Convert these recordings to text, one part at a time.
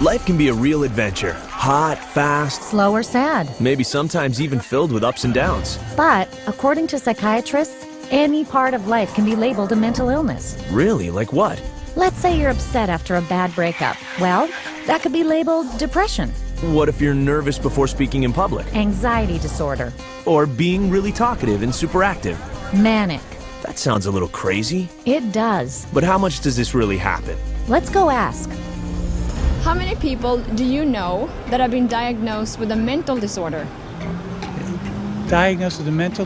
Life can be a real adventure. Hot, fast, Slow or sad. maybe sometimes even filled with ups and downs. But according to psychiatrists, any part of life can be labeled a mental illness. Really? Like what? Let's say you're upset after a bad breakup. Well, that could be labeled depression, What if you're nervous before speaking in public? anxiety disorder, Or being really talkative and super active? manic. That sounds a little crazy. It does. But how much does this really happen? Let's go ask. How many people do you know that have been diagnosed with a mental disorder? Diagnosed with a mental,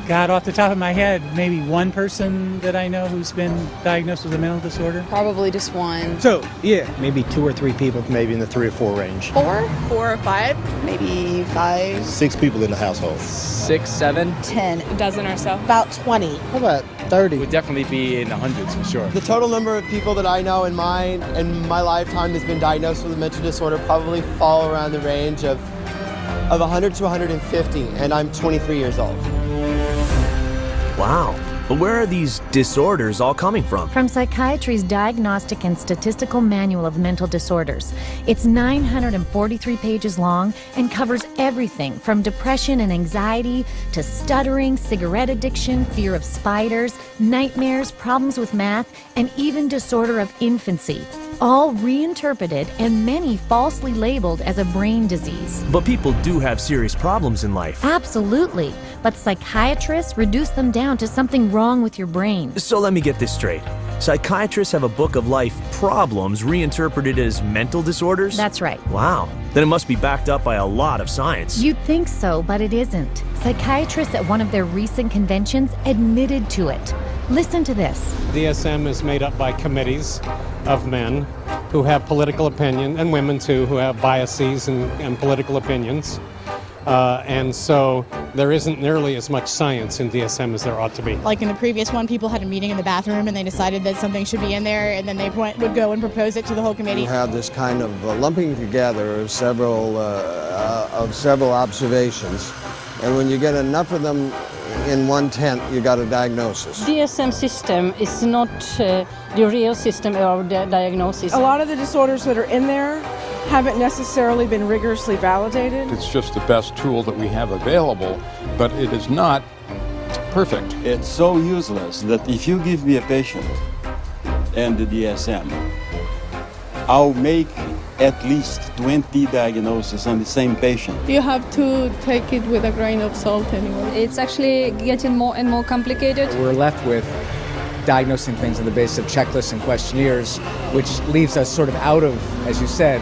God, off the top of my head, maybe one person that I know who's been diagnosed with a mental disorder. Probably just one. So, yeah, maybe 2 or 3 people, maybe in the 3 or 4 range. 4 or 5, maybe 5. 6 people in the household. 6, 7. 10. A dozen or so. About 20. How about 30? Would definitely be in the hundreds for sure. The total number of people that I know in my lifetime that's been diagnosed with a mental disorder probably fall around the range of 100 to 150, and I'm 23 years old. Wow. But where are these disorders all coming from? From Psychiatry's Diagnostic and Statistical Manual of Mental Disorders. It's 943 pages long and covers everything from depression and anxiety to stuttering, cigarette addiction, fear of spiders, nightmares, problems with math, and even disorder of infancy. All reinterpreted and many falsely labeled as a brain disease. But people do have serious problems in life. Absolutely. But psychiatrists reduce them down to something wrong with your brain. So let me get this straight. Psychiatrists have a book of life problems reinterpreted as mental disorders? That's right. Wow. Then it must be backed up by a lot of science. You'd think so, but it isn't. Psychiatrists at one of their recent conventions admitted to it. Listen to this. DSM is made up by committees of men who have political opinion, and women too, who have biases and political opinions. And so there isn't nearly as much science in DSM as there ought to be. Like in the previous one, people had a meeting in the bathroom and they decided that something should be in there, and then they would go and propose it to the whole committee. You have this kind of lumping together of several observations, and when you get enough of them in one tent, you got a diagnosis. DSM system is not the real system of the diagnosis. A lot of the disorders that are in there haven't necessarily been rigorously validated. It's just the best tool that we have available, but it is not perfect. It's so useless that if you give me a patient and the DSM, I'll make at least 20 diagnoses on the same patient. You have to take it with a grain of salt anyway. It's actually getting more and more complicated. We're left with diagnosing things on the basis of checklists and questionnaires, which leaves us sort of out of, as you said,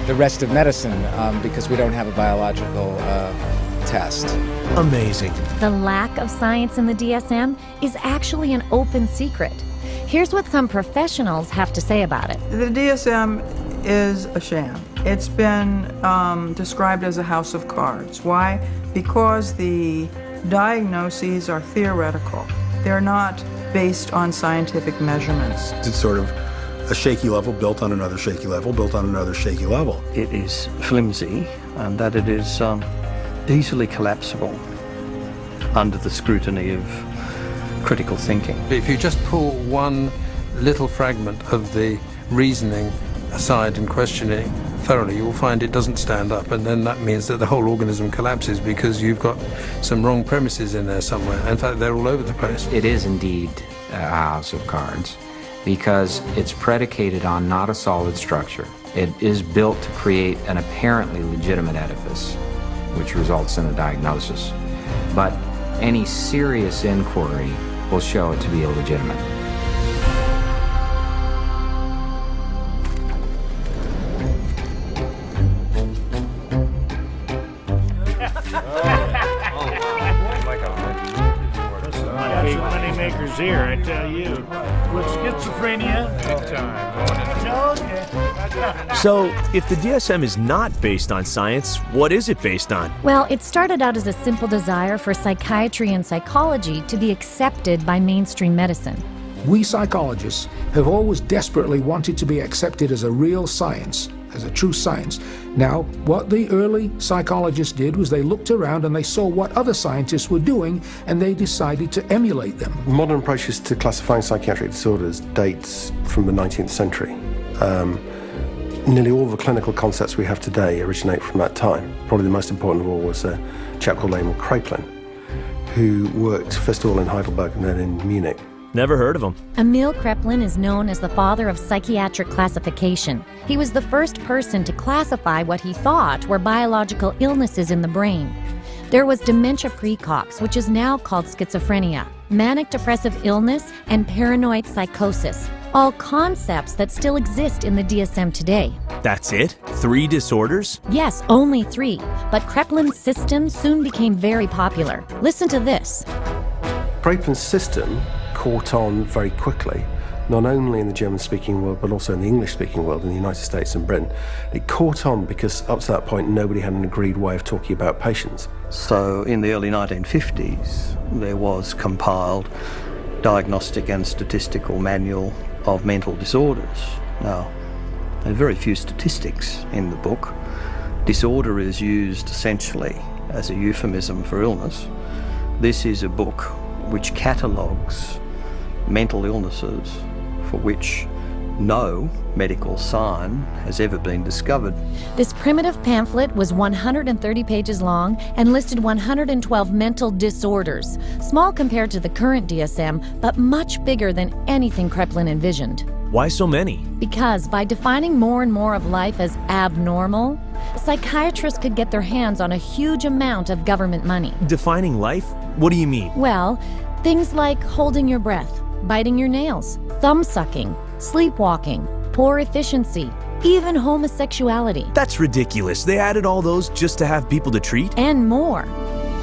the rest of medicine because we don't have a biological test. Amazing. The lack of science in the DSM is actually an open secret. Here's what some professionals have to say about it. The DSM is a sham. It's been described as a house of cards. Why? Because the diagnoses are theoretical. They're not based on scientific measurements. It's sort of a shaky level built on another shaky level, built on another shaky level. It is flimsy and that it is easily collapsible under the scrutiny of critical thinking. If you just pull one little fragment of the reasoning aside and question it thoroughly, you'll find it doesn't stand up, and then that means that the whole organism collapses because you've got some wrong premises in there somewhere. In fact, they're all over the place. It is indeed a house of cards because it's predicated on not a solid structure. It is built to create an apparently legitimate edifice, which results in a diagnosis. But any serious inquiry will show it to be illegitimate. Moneymakers here, I tell you. With schizophrenia, big time. So, if the DSM is not based on science, what is it based on? Well, it started out as a simple desire for psychiatry and psychology to be accepted by mainstream medicine. We psychologists have always desperately wanted to be accepted as a real science, as a true science. Now, what the early psychologists did was they looked around and they saw what other scientists were doing, and they decided to emulate them. Modern approaches to classifying psychiatric disorders dates from the 19th century. Nearly all the clinical concepts we have today originate from that time. Probably the most important of all was a chap called Emil Kraepelin, who worked first of all in Heidelberg and then in Munich. Never heard of him. Emil Kraepelin is known as the father of psychiatric classification. He was the first person to classify what he thought were biological illnesses in the brain. There was dementia precox, which is now called schizophrenia, manic depressive illness, and paranoid psychosis, all concepts that still exist in the DSM today. That's it? 3 disorders? Yes, only 3, but Kraepelin's system soon became very popular. Listen to this. Kraepelin's system caught on very quickly, not only in the German-speaking world, but also in the English-speaking world in the United States and Britain. It caught on because up to that point, nobody had an agreed way of talking about patients. So in the early 1950s, there was compiled Diagnostic and Statistical Manual of Mental Disorders. Now, there are very few statistics in the book. Disorder is used essentially as a euphemism for illness. This is a book which catalogues mental illnesses for which no medical sign has ever been discovered. This primitive pamphlet was 130 pages long and listed 112 mental disorders, small compared to the current DSM, but much bigger than anything Kraepelin envisioned. Why so many? Because by defining more and more of life as abnormal, psychiatrists could get their hands on a huge amount of government money. Defining life? What do you mean? Well, things like holding your breath, biting your nails, thumb sucking, sleepwalking, poor efficiency, even homosexuality. That's ridiculous. They added all those just to have people to treat? And more.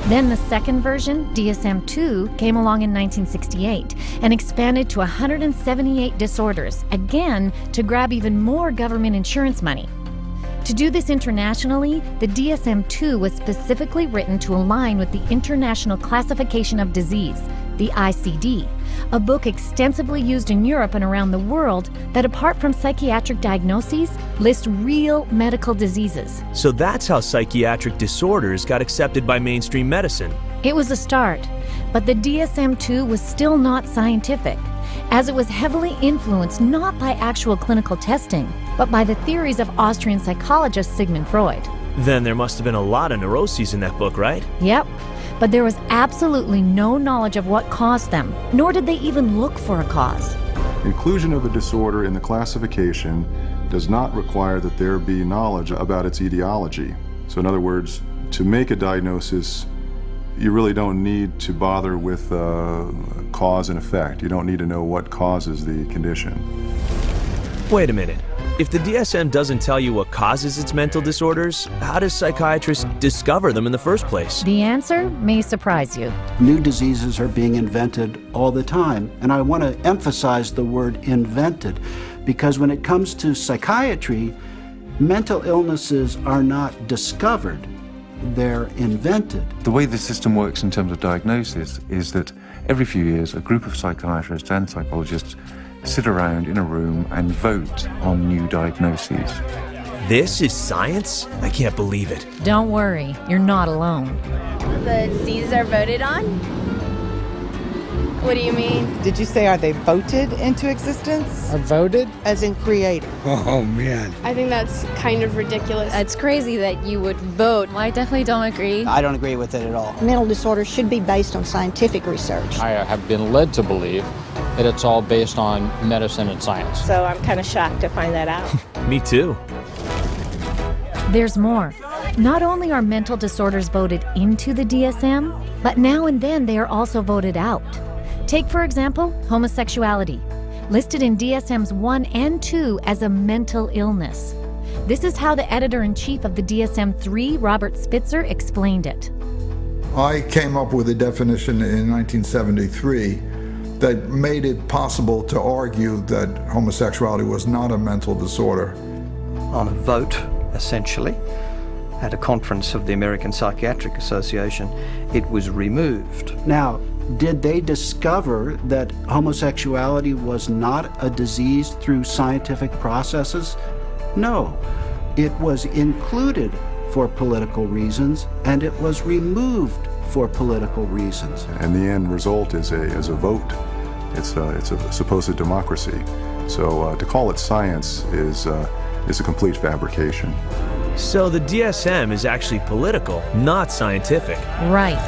Then the second version, DSM-2, came along in 1968 and expanded to 178 disorders, again to grab even more government insurance money. To do this internationally, the DSM-2 was specifically written to align with the International Classification of Disease, the ICD, a book extensively used in Europe and around the world that, apart from psychiatric diagnoses, lists real medical diseases. So that's how psychiatric disorders got accepted by mainstream medicine. It was a start, but the DSM-2 was still not scientific, as it was heavily influenced not by actual clinical testing, but by the theories of Austrian psychologist Sigmund Freud. Then there must have been a lot of neuroses in that book, right? Yep. But there was absolutely no knowledge of what caused them, nor did they even look for a cause. Inclusion of a disorder in the classification does not require that there be knowledge about its etiology. So in other words, to make a diagnosis, you really don't need to bother with cause and effect. You don't need to know what causes the condition. Wait a minute. If the DSM doesn't tell you what causes its mental disorders, how does psychiatrists discover them in the first place? The answer may surprise you. New diseases are being invented all the time, and I want to emphasize the word invented, because when it comes to psychiatry, mental illnesses are not discovered, they're invented. The way the system works in terms of diagnosis is that every few years a group of psychiatrists and psychologists sit around in a room and vote on new diagnoses. This is science? I can't believe it. Don't worry, you're not alone. The diseases are voted on? What do you mean? Did you say, are they voted into existence? Are voted? As in created. Oh, man. I think that's kind of ridiculous. It's crazy that you would vote. Well, I definitely don't agree. I don't agree with it at all. Mental disorders should be based on scientific research. I have been led to believe that it's all based on medicine and science. So I'm kind of shocked to find that out. Me too. There's more. Not only are mental disorders voted into the DSM, but now and then they are also voted out. Take, for example, homosexuality, listed in DSMs 1 and 2 as a mental illness. This is how the editor-in-chief of the DSM-3, Robert Spitzer, explained it. I came up with a definition in 1973 that made it possible to argue that homosexuality was not a mental disorder. On a vote, essentially, at a conference of the American Psychiatric Association, it was removed. Now, did they discover that homosexuality was not a disease through scientific processes? No. It was included for political reasons, and it was removed for political reasons. And the end result is a vote It's a supposed democracy. So to call it science is a complete fabrication. So the DSM is actually political, not scientific. Right.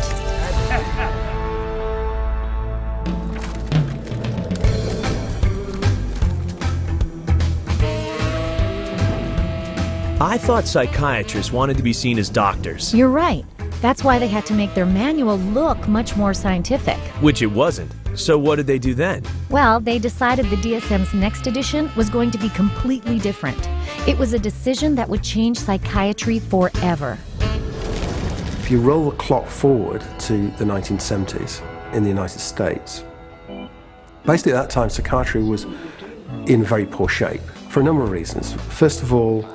I thought psychiatrists wanted to be seen as doctors. You're right. That's why they had to make their manual look much more scientific. Which it wasn't. So what did they do then? Well, they decided the DSM's next edition was going to be completely different. It was a decision that would change psychiatry forever. If you roll the clock forward to the 1970s in the United States, basically at that time psychiatry was in very poor shape for a number of reasons. First of all,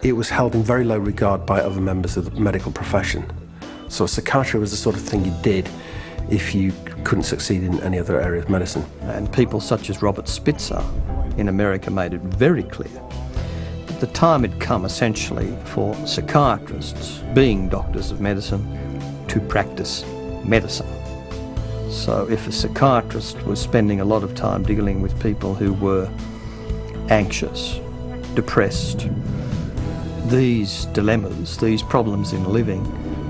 it was held in very low regard by other members of the medical profession. So psychiatry was the sort of thing you did if you couldn't succeed in any other area of medicine. And people such as Robert Spitzer in America made it very clear that the time had come essentially for psychiatrists, being doctors of medicine, to practice medicine. So if a psychiatrist was spending a lot of time dealing with people who were anxious, depressed, these dilemmas, these problems in living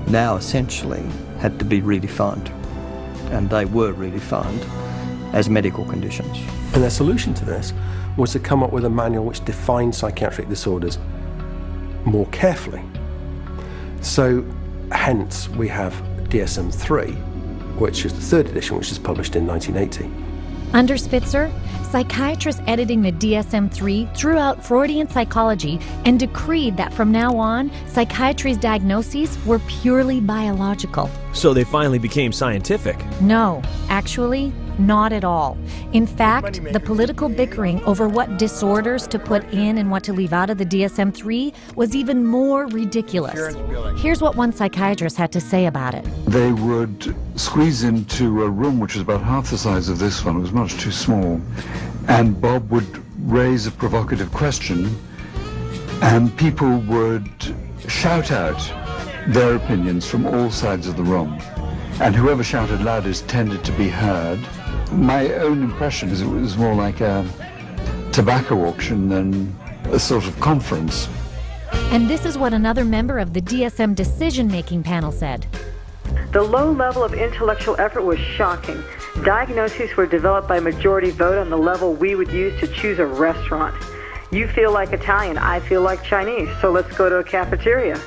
now essentially had to be redefined. And they were redefined as medical conditions. And their solution to this was to come up with a manual which defined psychiatric disorders more carefully. So hence we have DSM-3, which is the third edition, which was published in 1980. Under Spitzer, psychiatrists editing the DSM-3 threw out Freudian psychology and decreed that from now on, psychiatry's diagnoses were purely biological. So they finally became scientific. No, actually, not at all. In fact, the political bickering over what disorders to put in and what to leave out of the DSM-3 was even more ridiculous. Here's what one psychiatrist had to say about it. They would squeeze into a room which was about half the size of this one. It was much too small. And Bob would raise a provocative question, and people would shout out their opinions from all sides of the room. And whoever shouted loudest tended to be heard. My own impression is it was more like a tobacco auction than a sort of conference. And this is what another member of the DSM decision-making panel said. The low level of intellectual effort was shocking. Diagnoses were developed by majority vote on the level we would use to choose a restaurant. You feel like Italian, I feel like Chinese, so let's go to a cafeteria.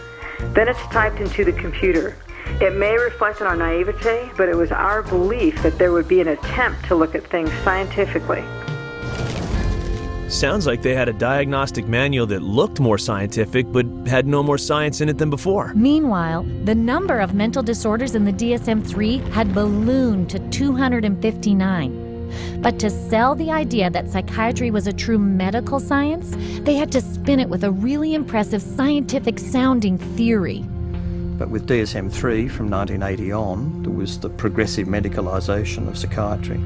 Then it's typed into the computer. It may reflect on our naivete, but it was our belief that there would be an attempt to look at things scientifically. Sounds like they had a diagnostic manual that looked more scientific but had no more science in it than before. Meanwhile, the number of mental disorders in the DSM-3 had ballooned to 259. But to sell the idea that psychiatry was a true medical science, they had to spin it with a really impressive scientific-sounding theory. But with DSM-3 from 1980 on, there was the progressive medicalisation of psychiatry.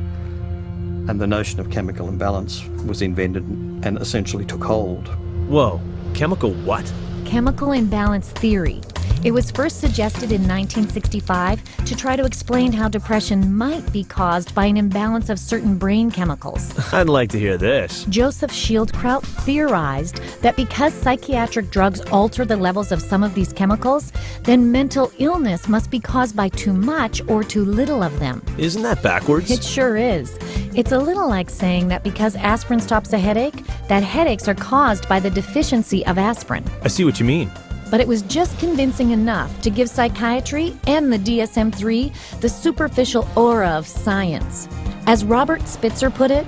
And the notion of chemical imbalance was invented and essentially took hold. Whoa, chemical what? Chemical imbalance theory. It was first suggested in 1965 to try to explain how depression might be caused by an imbalance of certain brain chemicals. I'd like to hear this. Joseph Schildkraut theorized that because psychiatric drugs alter the levels of some of these chemicals, then mental illness must be caused by too much or too little of them. Isn't that backwards? It sure is. It's a little like saying that because aspirin stops a headache, that headaches are caused by the deficiency of aspirin. I see what you mean. But it was just convincing enough to give psychiatry and the DSM-3 the superficial aura of science. As Robert Spitzer put it,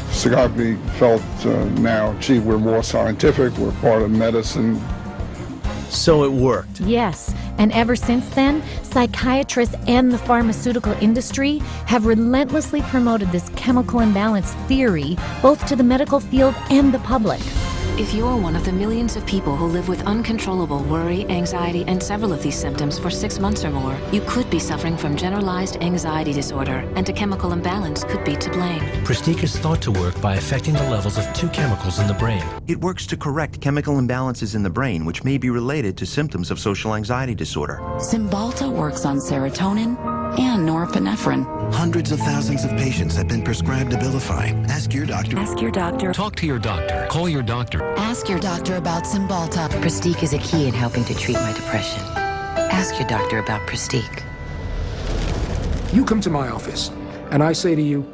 psychiatry felt now, gee, we're more scientific, we're part of medicine. So it worked. Yes, and ever since then, psychiatrists and the pharmaceutical industry have relentlessly promoted this chemical imbalance theory both to the medical field and the public. If you're one of the millions of people who live with uncontrollable worry, anxiety, and several of these symptoms for 6 months or more, you could be suffering from generalized anxiety disorder, and a chemical imbalance could be to blame. Prestige is thought to work by affecting the levels of two chemicals in the brain. It works to correct chemical imbalances in the brain, which may be related to symptoms of social anxiety disorder. Cymbalta works on serotonin, and norepinephrine. Hundreds of thousands of patients have been prescribed Abilify. Ask your doctor. Ask your doctor. Talk to your doctor. Call your doctor. Ask your doctor about Cymbalta. Prestique is a key in helping to treat my depression. Ask your doctor about Prestique. You come to my office, and I say to you,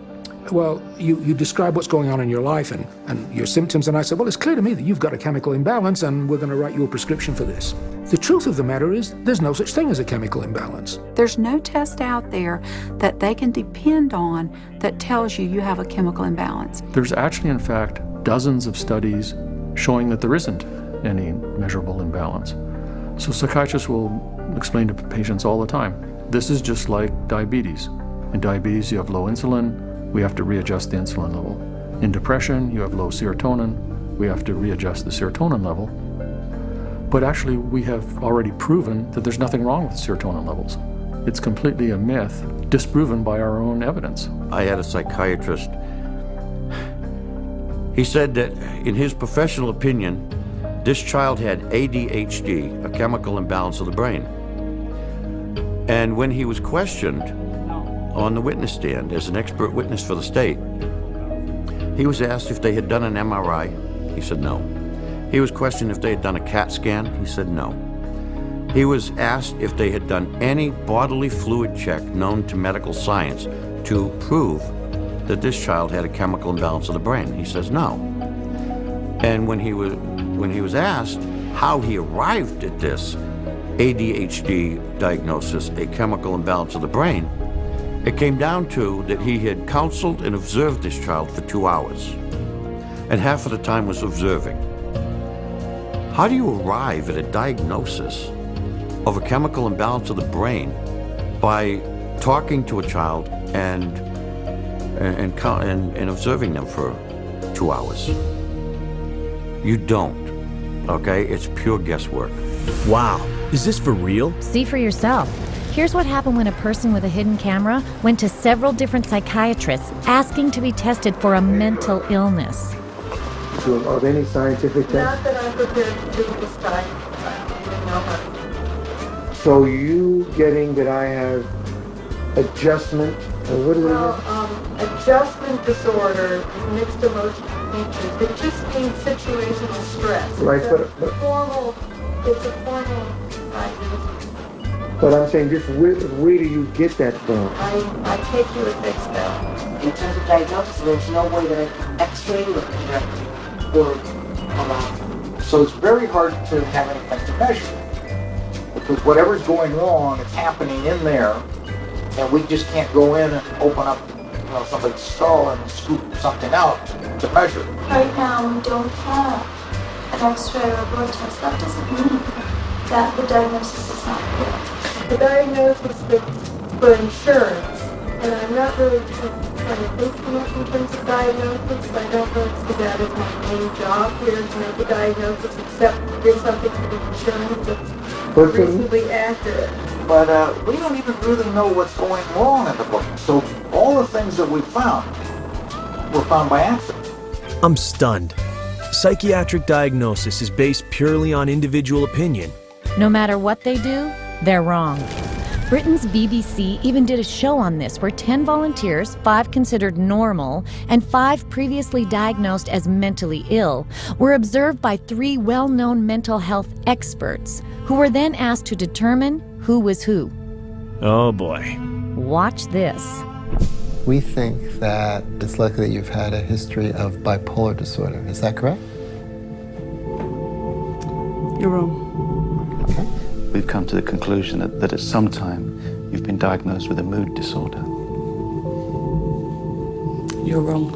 well, you describe what's going on in your life and your symptoms, and I say, well, it's clear to me that you've got a chemical imbalance, and we're going to write you a prescription for this. The truth of the matter is, there's no such thing as a chemical imbalance. There's no test out there that they can depend on that tells you you have a chemical imbalance. There's actually, in fact, dozens of studies showing that there isn't any measurable imbalance. So psychiatrists will explain to patients all the time, this is just like diabetes. In diabetes, you have low insulin, we have to readjust the insulin level. In depression, you have low serotonin, we have to readjust the serotonin level. But actually, we have already proven that there's nothing wrong with serotonin levels. It's completely a myth, disproven by our own evidence. I had a psychiatrist. He said that, in his professional opinion, this child had ADHD, a chemical imbalance of the brain. And when he was questioned on the witness stand as an expert witness for the state, he was asked if they had done an MRI. He said no. He was questioned if they had done a CAT scan. He said no. He was asked if they had done any bodily fluid check known to medical science to prove that this child had a chemical imbalance of the brain. He says no. And when he was asked how he arrived at this ADHD diagnosis, a chemical imbalance of the brain, it came down to that he had counseled and observed this child for 2 hours, and half of the time was observing. How do you arrive at a diagnosis of a chemical imbalance of the brain by talking to a child and observing them for 2 hours? You don't, okay? It's pure guesswork. Wow, is this for real? See for yourself. Here's what happened when a person with a hidden camera went to several different psychiatrists asking to be tested for a mental illness. Of any scientific test? Not that I'm prepared to do this time. No. So you getting that I have adjustment, what is Adjustment disorder, mixed emotional features. It just means situational stress. Right, it's a formal diagnosis. But I'm saying, just where do you get that from? I take you at face value. In terms of diagnosis, there's no way that I can x-ray or project or allow. So it's very hard to have anything to measure. Because whatever's going wrong, it's happening in there, and we just can't go in and open up somebody's skull and scoop something out to measure. Right now, we don't have an x-ray or a blood test. That doesn't mean that the diagnosis is not correct. The diagnosis is for insurance, and I'm not really trying to think too much in terms of diagnosis. I don't really see that as my main job here to make a diagnosis, except to do something for the insurance that's reasonably accurate. But we don't even really know what's going wrong in the brain. So all the things that we found were found by accident. I'm stunned. Psychiatric diagnosis is based purely on individual opinion. No matter what they do, they're wrong. Britain's BBC even did a show on this where 10 volunteers, 5 considered normal, and 5 previously diagnosed as mentally ill, were observed by 3 well-known mental health experts who were then asked to determine who was who. Oh boy. Watch this. We think that it's likely that you've had a history of bipolar disorder. Is that correct? You're wrong. Okay. We've come to the conclusion that at some time you've been diagnosed with a mood disorder. You're wrong.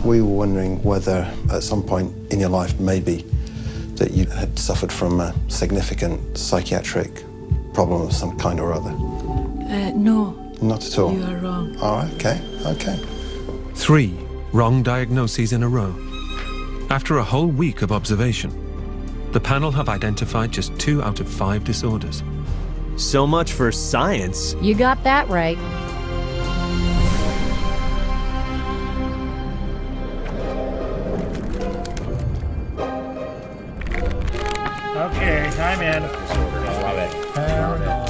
We were wondering whether at some point in your life maybe that you had suffered from a significant psychiatric problem of some kind or other. No. Not at all. You are wrong. Oh, okay. 3 wrong diagnoses in a row. After a whole week of observation, the panel have identified just 2 out of 5 disorders. So much for science. You got that right. Okay, time in. Love it. Paranoid.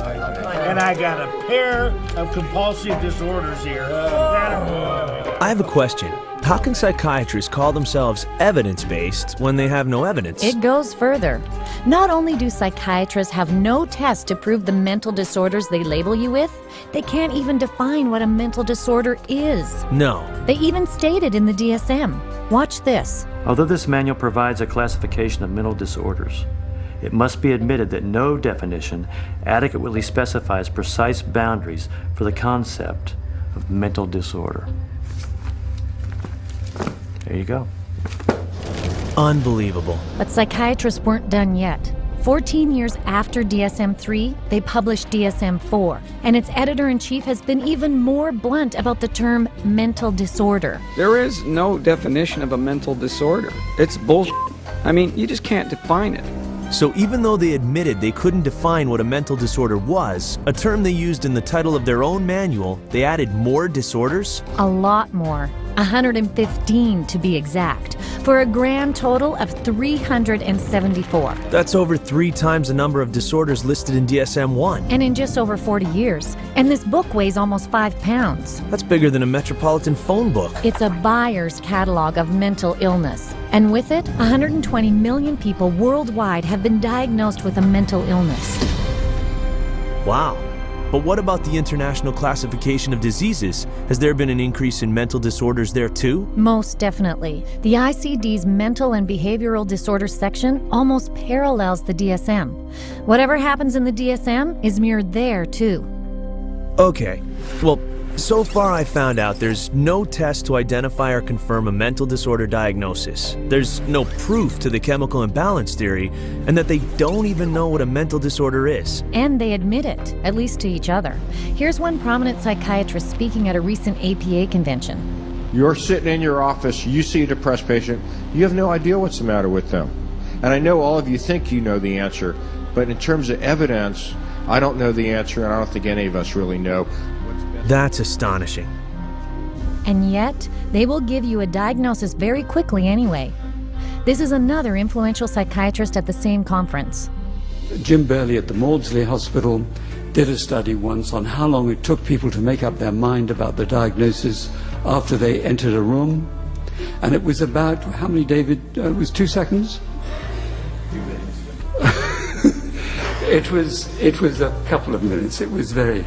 And I got a pair of compulsive disorders here. I have a question. How can psychiatrists call themselves evidence-based when they have no evidence? It goes further. Not only do psychiatrists have no tests to prove the mental disorders they label you with, they can't even define what a mental disorder is. No. They even state it in the DSM. Watch this. Although this manual provides a classification of mental disorders, it must be admitted that no definition adequately specifies precise boundaries for the concept of mental disorder. There you go. Unbelievable. But psychiatrists weren't done yet. 14 years after DSM-3, they published DSM-4, and its editor-in-chief has been even more blunt about the term mental disorder. There is no definition of a mental disorder. It's bullshit. I mean, you just can't define it. So even though they admitted they couldn't define what a mental disorder was, a term they used in the title of their own manual, they added more disorders? A lot more. 115 to be exact, for a grand total of 374. That's over 3 times the number of disorders listed in DSM-1. And in just over 40 years. And this book weighs almost 5 pounds. That's bigger than a Metropolitan phone book. It's a buyer's catalog of mental illness. And with it, 120 million people worldwide have been diagnosed with a mental illness. Wow. But what about the International Classification of Diseases? Has there been an increase in mental disorders there too? Most definitely. The ICD's Mental and Behavioral Disorders section almost parallels the DSM. Whatever happens in the DSM is mirrored there too. Okay, well, so far I found out there's no test to identify or confirm a mental disorder diagnosis. There's no proof to the chemical imbalance theory, and that they don't even know what a mental disorder is. And they admit it, at least to each other. Here's one prominent psychiatrist speaking at a recent APA convention. You're sitting in your office, you see a depressed patient, you have no idea what's the matter with them. And I know all of you think you know the answer, but in terms of evidence, I don't know the answer, and I don't think any of us really know. That's astonishing. And yet, they will give you a diagnosis very quickly anyway. This is another influential psychiatrist at the same conference. Jim Burley at the Maudsley Hospital did a study once on how long it took people to make up their mind about the diagnosis after they entered a room. And it was about, how many, David? It was 2 seconds? 2 minutes. It was a couple of minutes. It was very...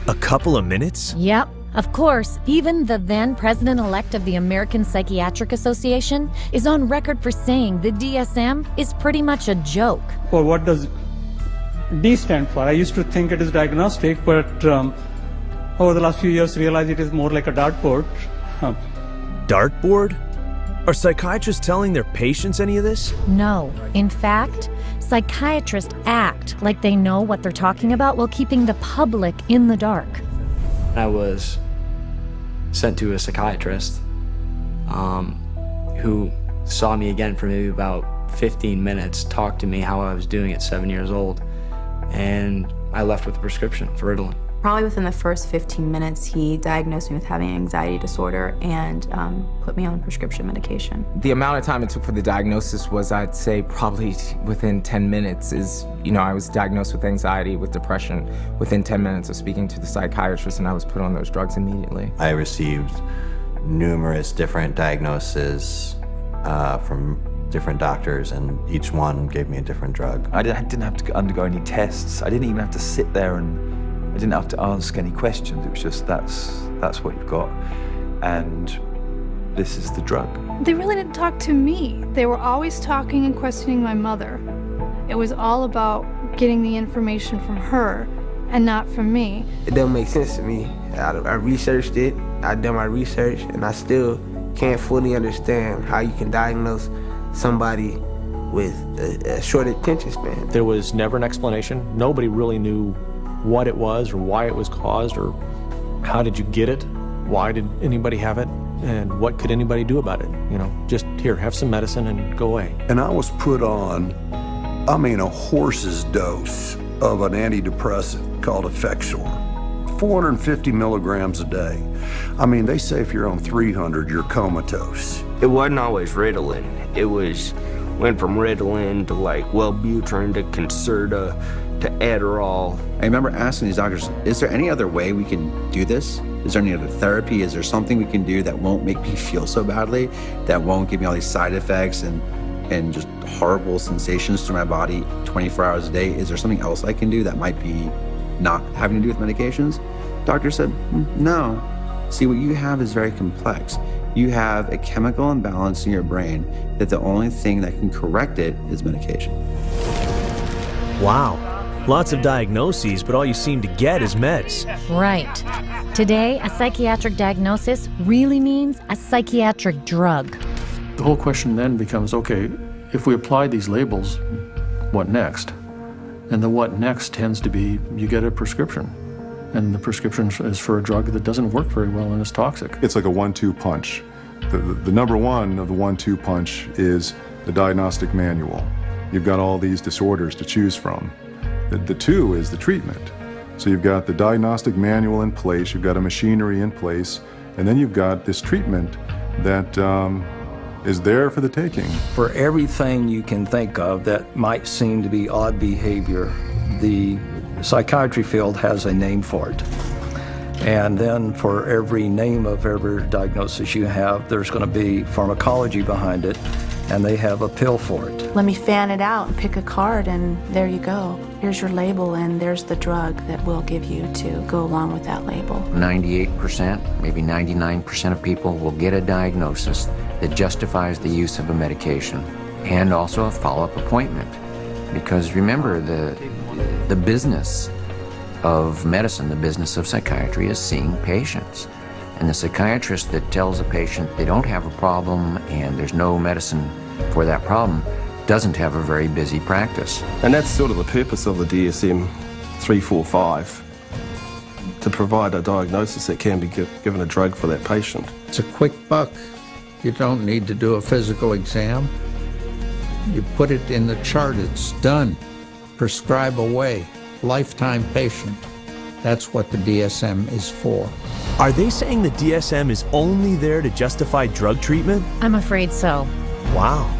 A couple of minutes? Yep. Of course, even the then president-elect of the American Psychiatric Association is on record for saying the DSM is pretty much a joke. Well, what does D stand for? I used to think it is diagnostic, but over the last few years realized it is more like a dartboard. Dartboard? Are psychiatrists telling their patients any of this? No. In fact, psychiatrists act like they know what they're talking about while keeping the public in the dark. I was sent to a psychiatrist who saw me again for maybe about 15 minutes, talked to me how I was doing at 7 years old, and I left with a prescription for Ritalin. Probably within the first 15 minutes, he diagnosed me with having an anxiety disorder and put me on prescription medication. The amount of time it took for the diagnosis was, I'd say, probably within 10 minutes I was diagnosed with anxiety, with depression, within 10 minutes of speaking to the psychiatrist, and I was put on those drugs immediately. I received numerous different diagnoses from different doctors, and each one gave me a different drug. I didn't have to undergo any tests. I didn't even have to sit there and I didn't have to ask any questions. It was just, that's what you've got, and this is the drug. They really didn't talk to me. They were always talking and questioning my mother. It was all about getting the information from her and not from me. It doesn't make sense to me. I researched it, I've done my research, and I still can't fully understand how you can diagnose somebody with a short attention span. There was never an explanation. Nobody really knew what it was or why it was caused or how did you get it, why did anybody have it, and what could anybody do about it. Just here, have some medicine and go away. And I was put on, a horse's dose of an antidepressant called Effexor, 450 milligrams a day. They say if you're on 300, you're comatose. It wasn't always Ritalin. It went from Ritalin to Wellbutrin to Concerta to Adderall. I remember asking these doctors, is there any other way we can do this? Is there any other therapy? Is there something we can do that won't make me feel so badly, that won't give me all these side effects and just horrible sensations through my body 24 hours a day? Is there something else I can do that might be not having to do with medications? Doctor said, no. See, what you have is very complex. You have a chemical imbalance in your brain that the only thing that can correct it is medication. Wow. Lots of diagnoses, but all you seem to get is meds. Right. Today, a psychiatric diagnosis really means a psychiatric drug. The whole question then becomes, okay, if we apply these labels, what next? And the what next tends to be, you get a prescription. And the prescription is for a drug that doesn't work very well and is toxic. It's like a 1-2 punch. The number one of the 1-2 punch is the diagnostic manual. You've got all these disorders to choose from. The two is the treatment. So you've got the diagnostic manual in place, you've got a machinery in place, and then you've got this treatment that is there for the taking. For everything you can think of that might seem to be odd behavior, the psychiatry field has a name for it. And then for every name of every diagnosis you have, there's going to be pharmacology behind it, and they have a pill for it. Let me fan it out and pick a card, and there you go. Here's your label, and there's the drug that we'll give you to go along with that label. 98%, maybe 99% of people will get a diagnosis that justifies the use of a medication and also a follow-up appointment. Because remember, the business of medicine, the business of psychiatry is seeing patients. And the psychiatrist that tells a patient they don't have a problem and there's no medicine for that problem doesn't have a very busy practice. And that's sort of the purpose of the DSM-345, to provide a diagnosis that can be given a drug for that patient. It's a quick buck. You don't need to do a physical exam. You put it in the chart, it's done. Prescribe away. Lifetime patient. That's what the DSM is for. Are they saying the DSM is only there to justify drug treatment? I'm afraid so. Wow.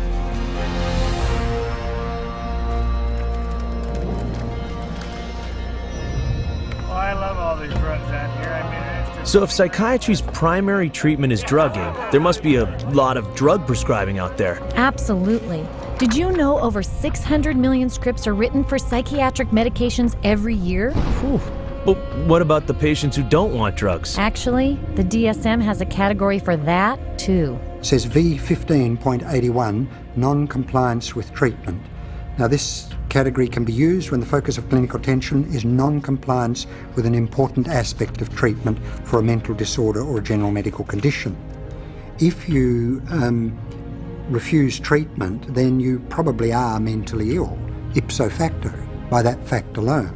Oh, I love all these drugs out here. I mean, it's just... So if psychiatry's primary treatment is drugging, there must be a lot of drug prescribing out there. Absolutely. Did you know over 600 million scripts are written for psychiatric medications every year? Whew. But what about the patients who don't want drugs? Actually, the DSM has a category for that, too. It says V15.81, non-compliance with treatment. Now, this category can be used when the focus of clinical attention is non-compliance with an important aspect of treatment for a mental disorder or a general medical condition. If you refuse treatment, then you probably are mentally ill, ipso facto, by that fact alone.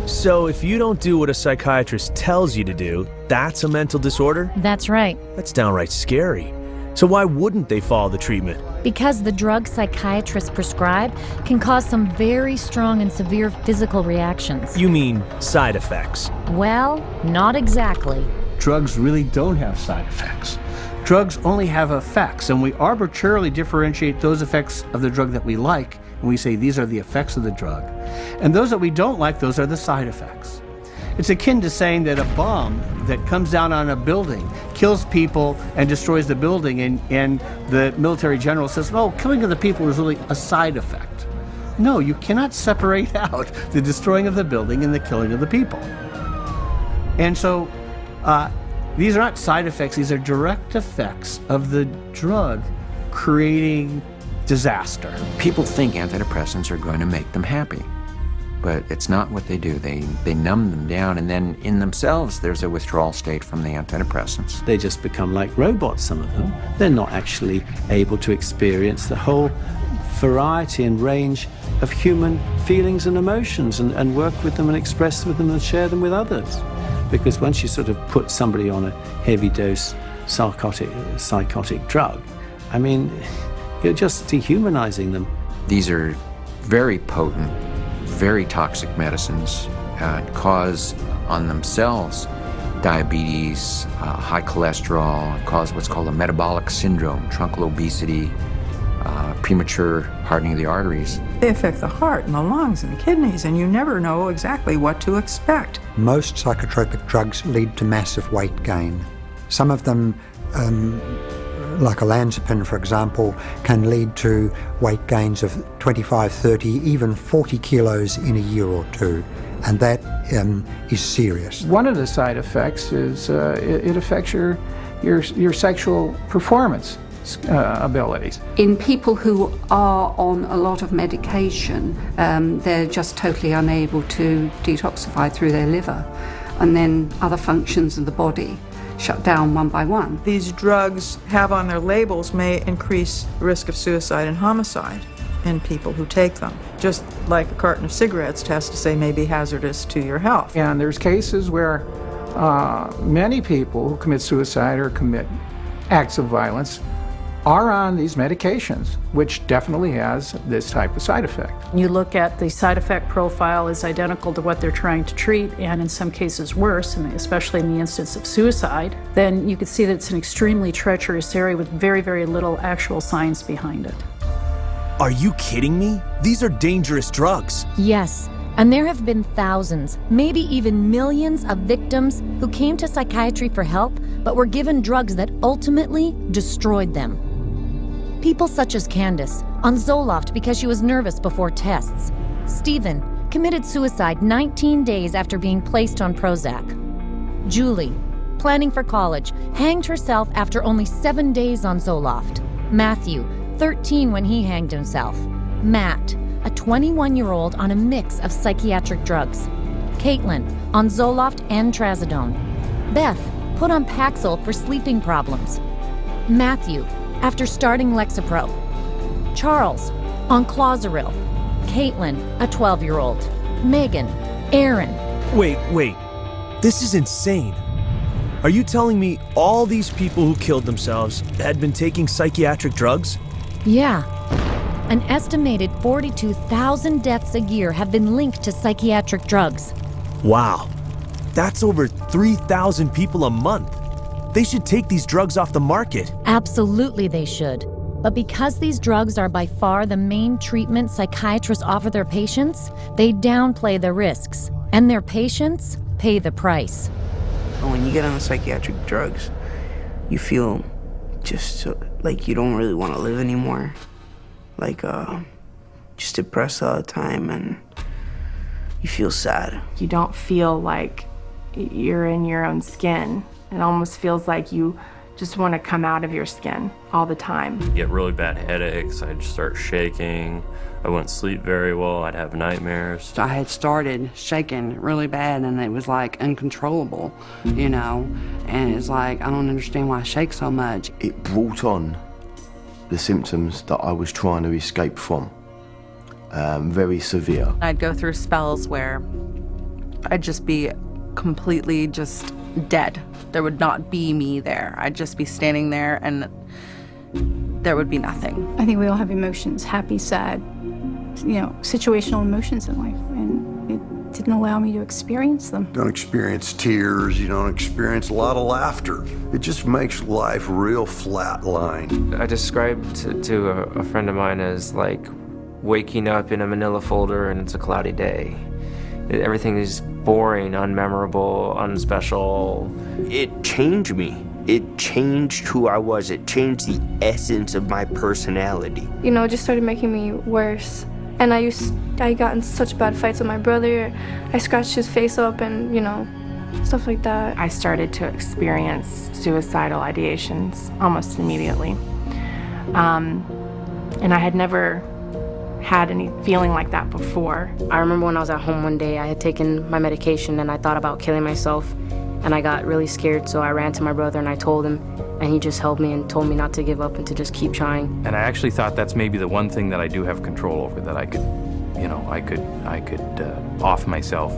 So if you don't do what a psychiatrist tells you to do, that's a mental disorder? That's right. That's downright scary. So why wouldn't they follow the treatment? Because the drugs psychiatrists prescribe can cause some very strong and severe physical reactions. You mean side effects? Well, not exactly. Drugs really don't have side effects. Drugs only have effects, and we arbitrarily differentiate those effects of the drug that we like, and we say these are the effects of the drug. And those that we don't like, those are the side effects. It's akin to saying that a bomb that comes down on a building kills people and destroys the building, and the military general says, oh, killing of the people is really a side effect. No, you cannot separate out the destroying of the building and the killing of the people. And so, these are not side effects, these are direct effects of the drug creating disaster. People think antidepressants are going to make them happy, but it's not what they do. They numb them down, and then in themselves there's a withdrawal state from the antidepressants. They just become like robots, some of them. They're not actually able to experience the whole variety and range of human feelings and emotions and work with them and express with them and share them with others. Because once you sort of put somebody on a heavy dose psychotic drug, I mean, you're just dehumanizing them. These are very potent, very toxic medicines, cause on themselves diabetes, high cholesterol, cause what's called a metabolic syndrome, truncal obesity, premature hardening of the arteries. They affect the heart and the lungs and the kidneys, and you never know exactly what to expect. Most psychotropic drugs lead to massive weight gain. Some of them, like olanzapine, for example, can lead to weight gains of 25, 30, even 40 kilos in a year or two. And that is serious. One of the side effects is it affects your sexual performance abilities. In people who are on a lot of medication, they're just totally unable to detoxify through their liver, and then other functions of the body shut down one by one. These drugs have on their labels may increase risk of suicide and homicide in people who take them. Just like a carton of cigarettes has to say may be hazardous to your health. And there's cases where many people who commit suicide or commit acts of violence are on these medications, which definitely has this type of side effect. You look at the side effect profile is identical to what they're trying to treat, and in some cases worse, and especially in the instance of suicide, then you could see that it's an extremely treacherous area with very, very little actual science behind it. Are you kidding me? These are dangerous drugs. Yes, and there have been thousands, maybe even millions of victims who came to psychiatry for help, but were given drugs that ultimately destroyed them. People such as Candace, on Zoloft because she was nervous before tests. Stephen committed suicide 19 days after being placed on Prozac. Julie, planning for college, hanged herself after only 7 days on Zoloft. Matthew, 13 when he hanged himself. Matt, a 21-year-old on a mix of psychiatric drugs. Caitlin, on Zoloft and Trazodone. Beth, put on Paxil for sleeping problems. Matthew, after starting Lexapro. Charles, on Clozaril. Caitlin, a 12-year-old. Megan, Aaron. Wait. This is insane. Are you telling me all these people who killed themselves had been taking psychiatric drugs? Yeah. An estimated 42,000 deaths a year have been linked to psychiatric drugs. Wow. That's over 3,000 people a month. They should take these drugs off the market. Absolutely they should. But because these drugs are by far the main treatment psychiatrists offer their patients, they downplay the risks. And their patients pay the price. When you get on psychiatric drugs, you feel just like you don't really want to live anymore. Like, just depressed all the time, and you feel sad. You don't feel like you're in your own skin. It almost feels like you just want to come out of your skin all the time. Get really bad headaches, I'd start shaking, I wouldn't sleep very well, I'd have nightmares. I had started shaking really bad, and it was like uncontrollable, you know, and it's like, I don't understand why I shake so much. It brought on the symptoms that I was trying to escape from, very severe. I'd go through spells where I'd just be completely just dead. There would not be me there. I'd just be standing there and there would be nothing. I think we all have emotions, happy, sad, situational emotions in life, and it didn't allow me to experience them. Don't experience tears, you don't experience a lot of laughter. It just makes life real flatline. I described to a friend of mine as like waking up in a manila folder and it's a cloudy day. Everything is boring, unmemorable, unspecial. It changed me. It changed who I was. It changed the essence of my personality. It just started making me worse. And I got in such bad fights with my brother. I scratched his face up and, stuff like that. I started to experience suicidal ideations almost immediately. And I had never had any feeling like that before. I remember when I was at home one day, I had taken my medication and I thought about killing myself, and I got really scared, so I ran to my brother and I told him, and he just held me and told me not to give up and to just keep trying. And I actually thought that's maybe the one thing that I do have control over, that I could off myself,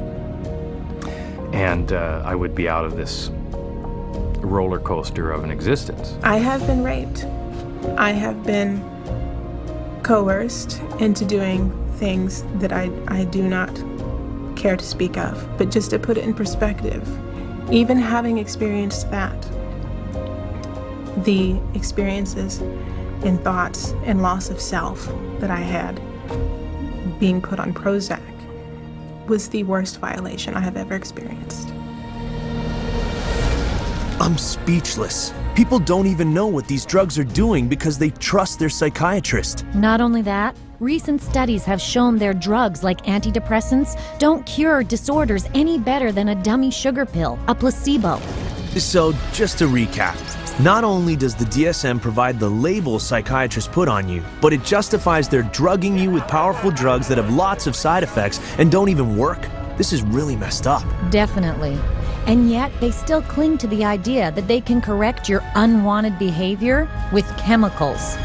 and I would be out of this roller coaster of an existence. I have been raped. I have been coerced into doing things that I do not care to speak of. But just to put it in perspective, even having experienced that, the experiences in thoughts and loss of self that I had, being put on Prozac was the worst violation I have ever experienced. I'm speechless. People don't even know what these drugs are doing because they trust their psychiatrist. Not only that, recent studies have shown their drugs like antidepressants don't cure disorders any better than a dummy sugar pill, a placebo. So, just to recap, not only does the DSM provide the label psychiatrists put on you, but it justifies their drugging you with powerful drugs that have lots of side effects and don't even work. This is really messed up. Definitely. And yet, they still cling to the idea that they can correct your unwanted behavior with chemicals.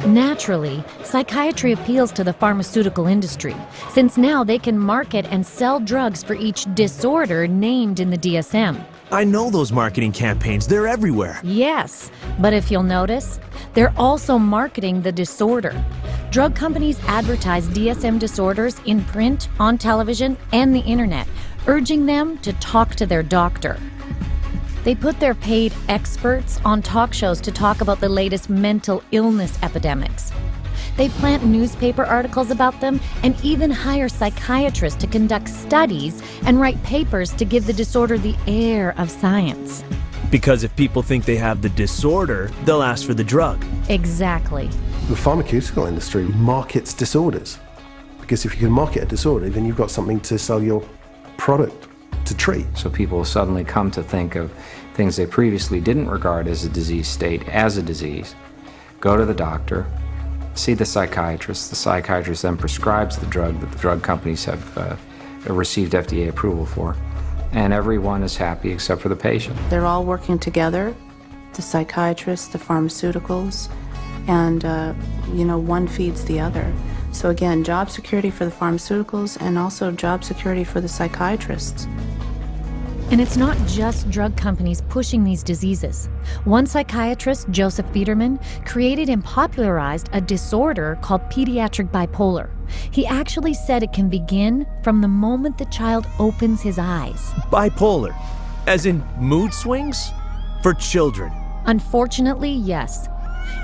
Naturally, psychiatry appeals to the pharmaceutical industry, since now they can market and sell drugs for each disorder named in the DSM. I know those marketing campaigns, they're everywhere. Yes, but if you'll notice, they're also marketing the disorder. Drug companies advertise DSM disorders in print, on television, and the internet, urging them to talk to their doctor. They put their paid experts on talk shows to talk about the latest mental illness epidemics. They plant newspaper articles about them and even hire psychiatrists to conduct studies and write papers to give the disorder the air of science. Because if people think they have the disorder, they'll ask for the drug. Exactly. The pharmaceutical industry markets disorders. Because if you can market a disorder, then you've got something to sell your product to treat. So people suddenly come to think of things they previously didn't regard as a disease state as a disease, go to the doctor, see the psychiatrist then prescribes the drug that the drug companies have received FDA approval for, and everyone is happy except for the patient. They're all working together, the psychiatrists, the pharmaceuticals, and one feeds the other. So again, job security for the pharmaceuticals and also job security for the psychiatrists. And it's not just drug companies pushing these diseases. One psychiatrist, Joseph Biederman, created and popularized a disorder called pediatric bipolar. He actually said it can begin from the moment the child opens his eyes. Bipolar, as in mood swings? For children? Unfortunately, yes.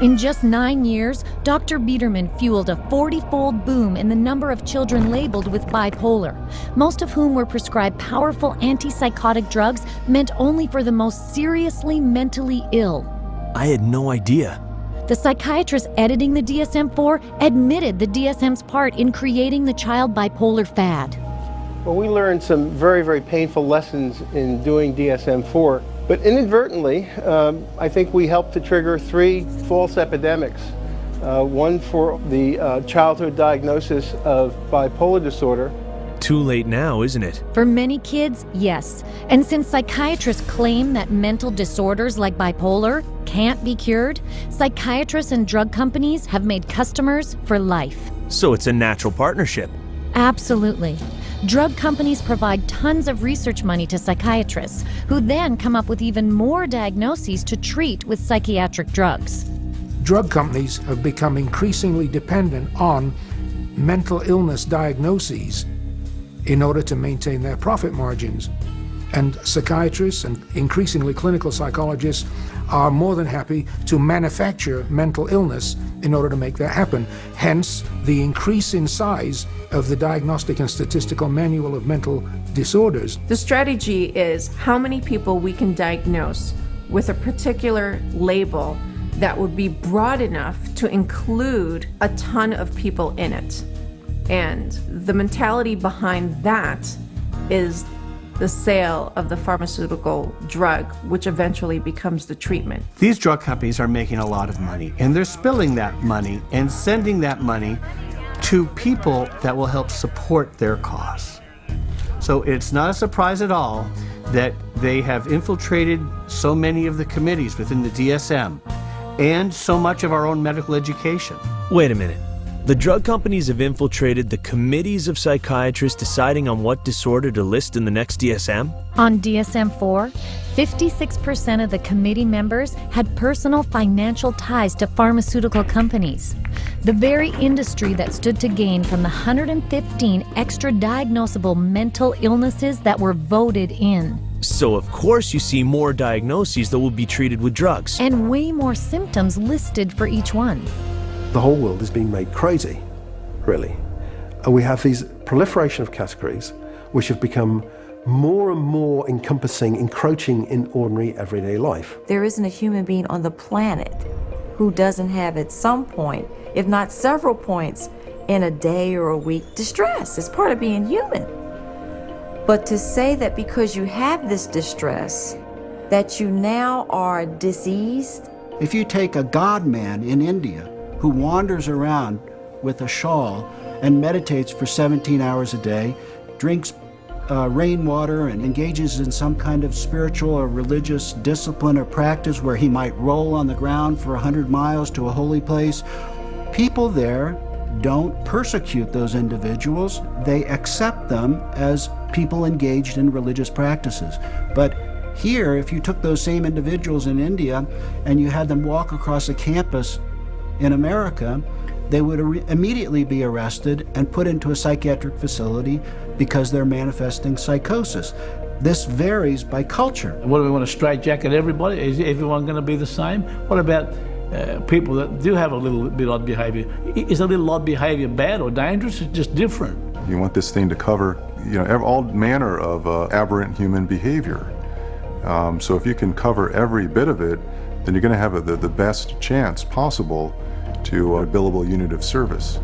In just 9 years, Dr. Biederman fueled a 40-fold boom in the number of children labeled with bipolar, most of whom were prescribed powerful antipsychotic drugs meant only for the most seriously mentally ill. I had no idea. The psychiatrist editing the DSM-4 admitted the DSM's part in creating the child bipolar fad. Well, we learned some very, very painful lessons in doing DSM-4. But inadvertently, I think we helped to trigger 3 false epidemics. One for the childhood diagnosis of bipolar disorder. Too late now, isn't it? For many kids, yes. And since psychiatrists claim that mental disorders like bipolar can't be cured, psychiatrists and drug companies have made customers for life. So it's a natural partnership. Absolutely. Drug companies provide tons of research money to psychiatrists, who then come up with even more diagnoses to treat with psychiatric drugs. Drug companies have become increasingly dependent on mental illness diagnoses in order to maintain their profit margins. And psychiatrists and increasingly clinical psychologists are more than happy to manufacture mental illness in order to make that happen. Hence, the increase in size of the Diagnostic and Statistical Manual of Mental Disorders. The strategy is how many people we can diagnose with a particular label that would be broad enough to include a ton of people in it. And the mentality behind that is the sale of the pharmaceutical drug, which eventually becomes the treatment. These drug companies are making a lot of money, and they're spilling that money and sending that money to people that will help support their cause. So it's not a surprise at all that they have infiltrated so many of the committees within the DSM and so much of our own medical education. Wait a minute. The drug companies have infiltrated the committees of psychiatrists deciding on what disorder to list in the next DSM? On DSM-4, 56% of the committee members had personal financial ties to pharmaceutical companies. the very industry that stood to gain from the 115 extra diagnosable mental illnesses that were voted in. So of course you see more diagnoses that will be treated with drugs. And way more symptoms listed for each one. The whole world is being made crazy, really. And we have these proliferation of categories which have become more and more encompassing, encroaching in ordinary everyday life. There isn't a human being on the planet who doesn't have at some point, if not several points, in a day or a week, distress. It's part of being human. But to say that because you have this distress, that you now are diseased. If you take a god man in India who wanders around with a shawl and meditates for 17 hours a day, drinks rainwater and engages in some kind of spiritual or religious discipline or practice where he might roll on the ground for 100 miles to a holy place, people there don't persecute those individuals. They accept them as people engaged in religious practices. But here, if you took those same individuals in India and you had them walk across a campus in America, they would immediately be arrested and put into a psychiatric facility because they're manifesting psychosis. This varies by culture. What do we want to straitjacket everybody? Is everyone going to be the same? What about people that do have a little bit odd behavior? Is a little odd behavior bad or dangerous? It's just different. You want this thing to cover, all manner of aberrant human behavior. So if you can cover every bit of it, then you're going to have the best chance possible to a billable unit of service.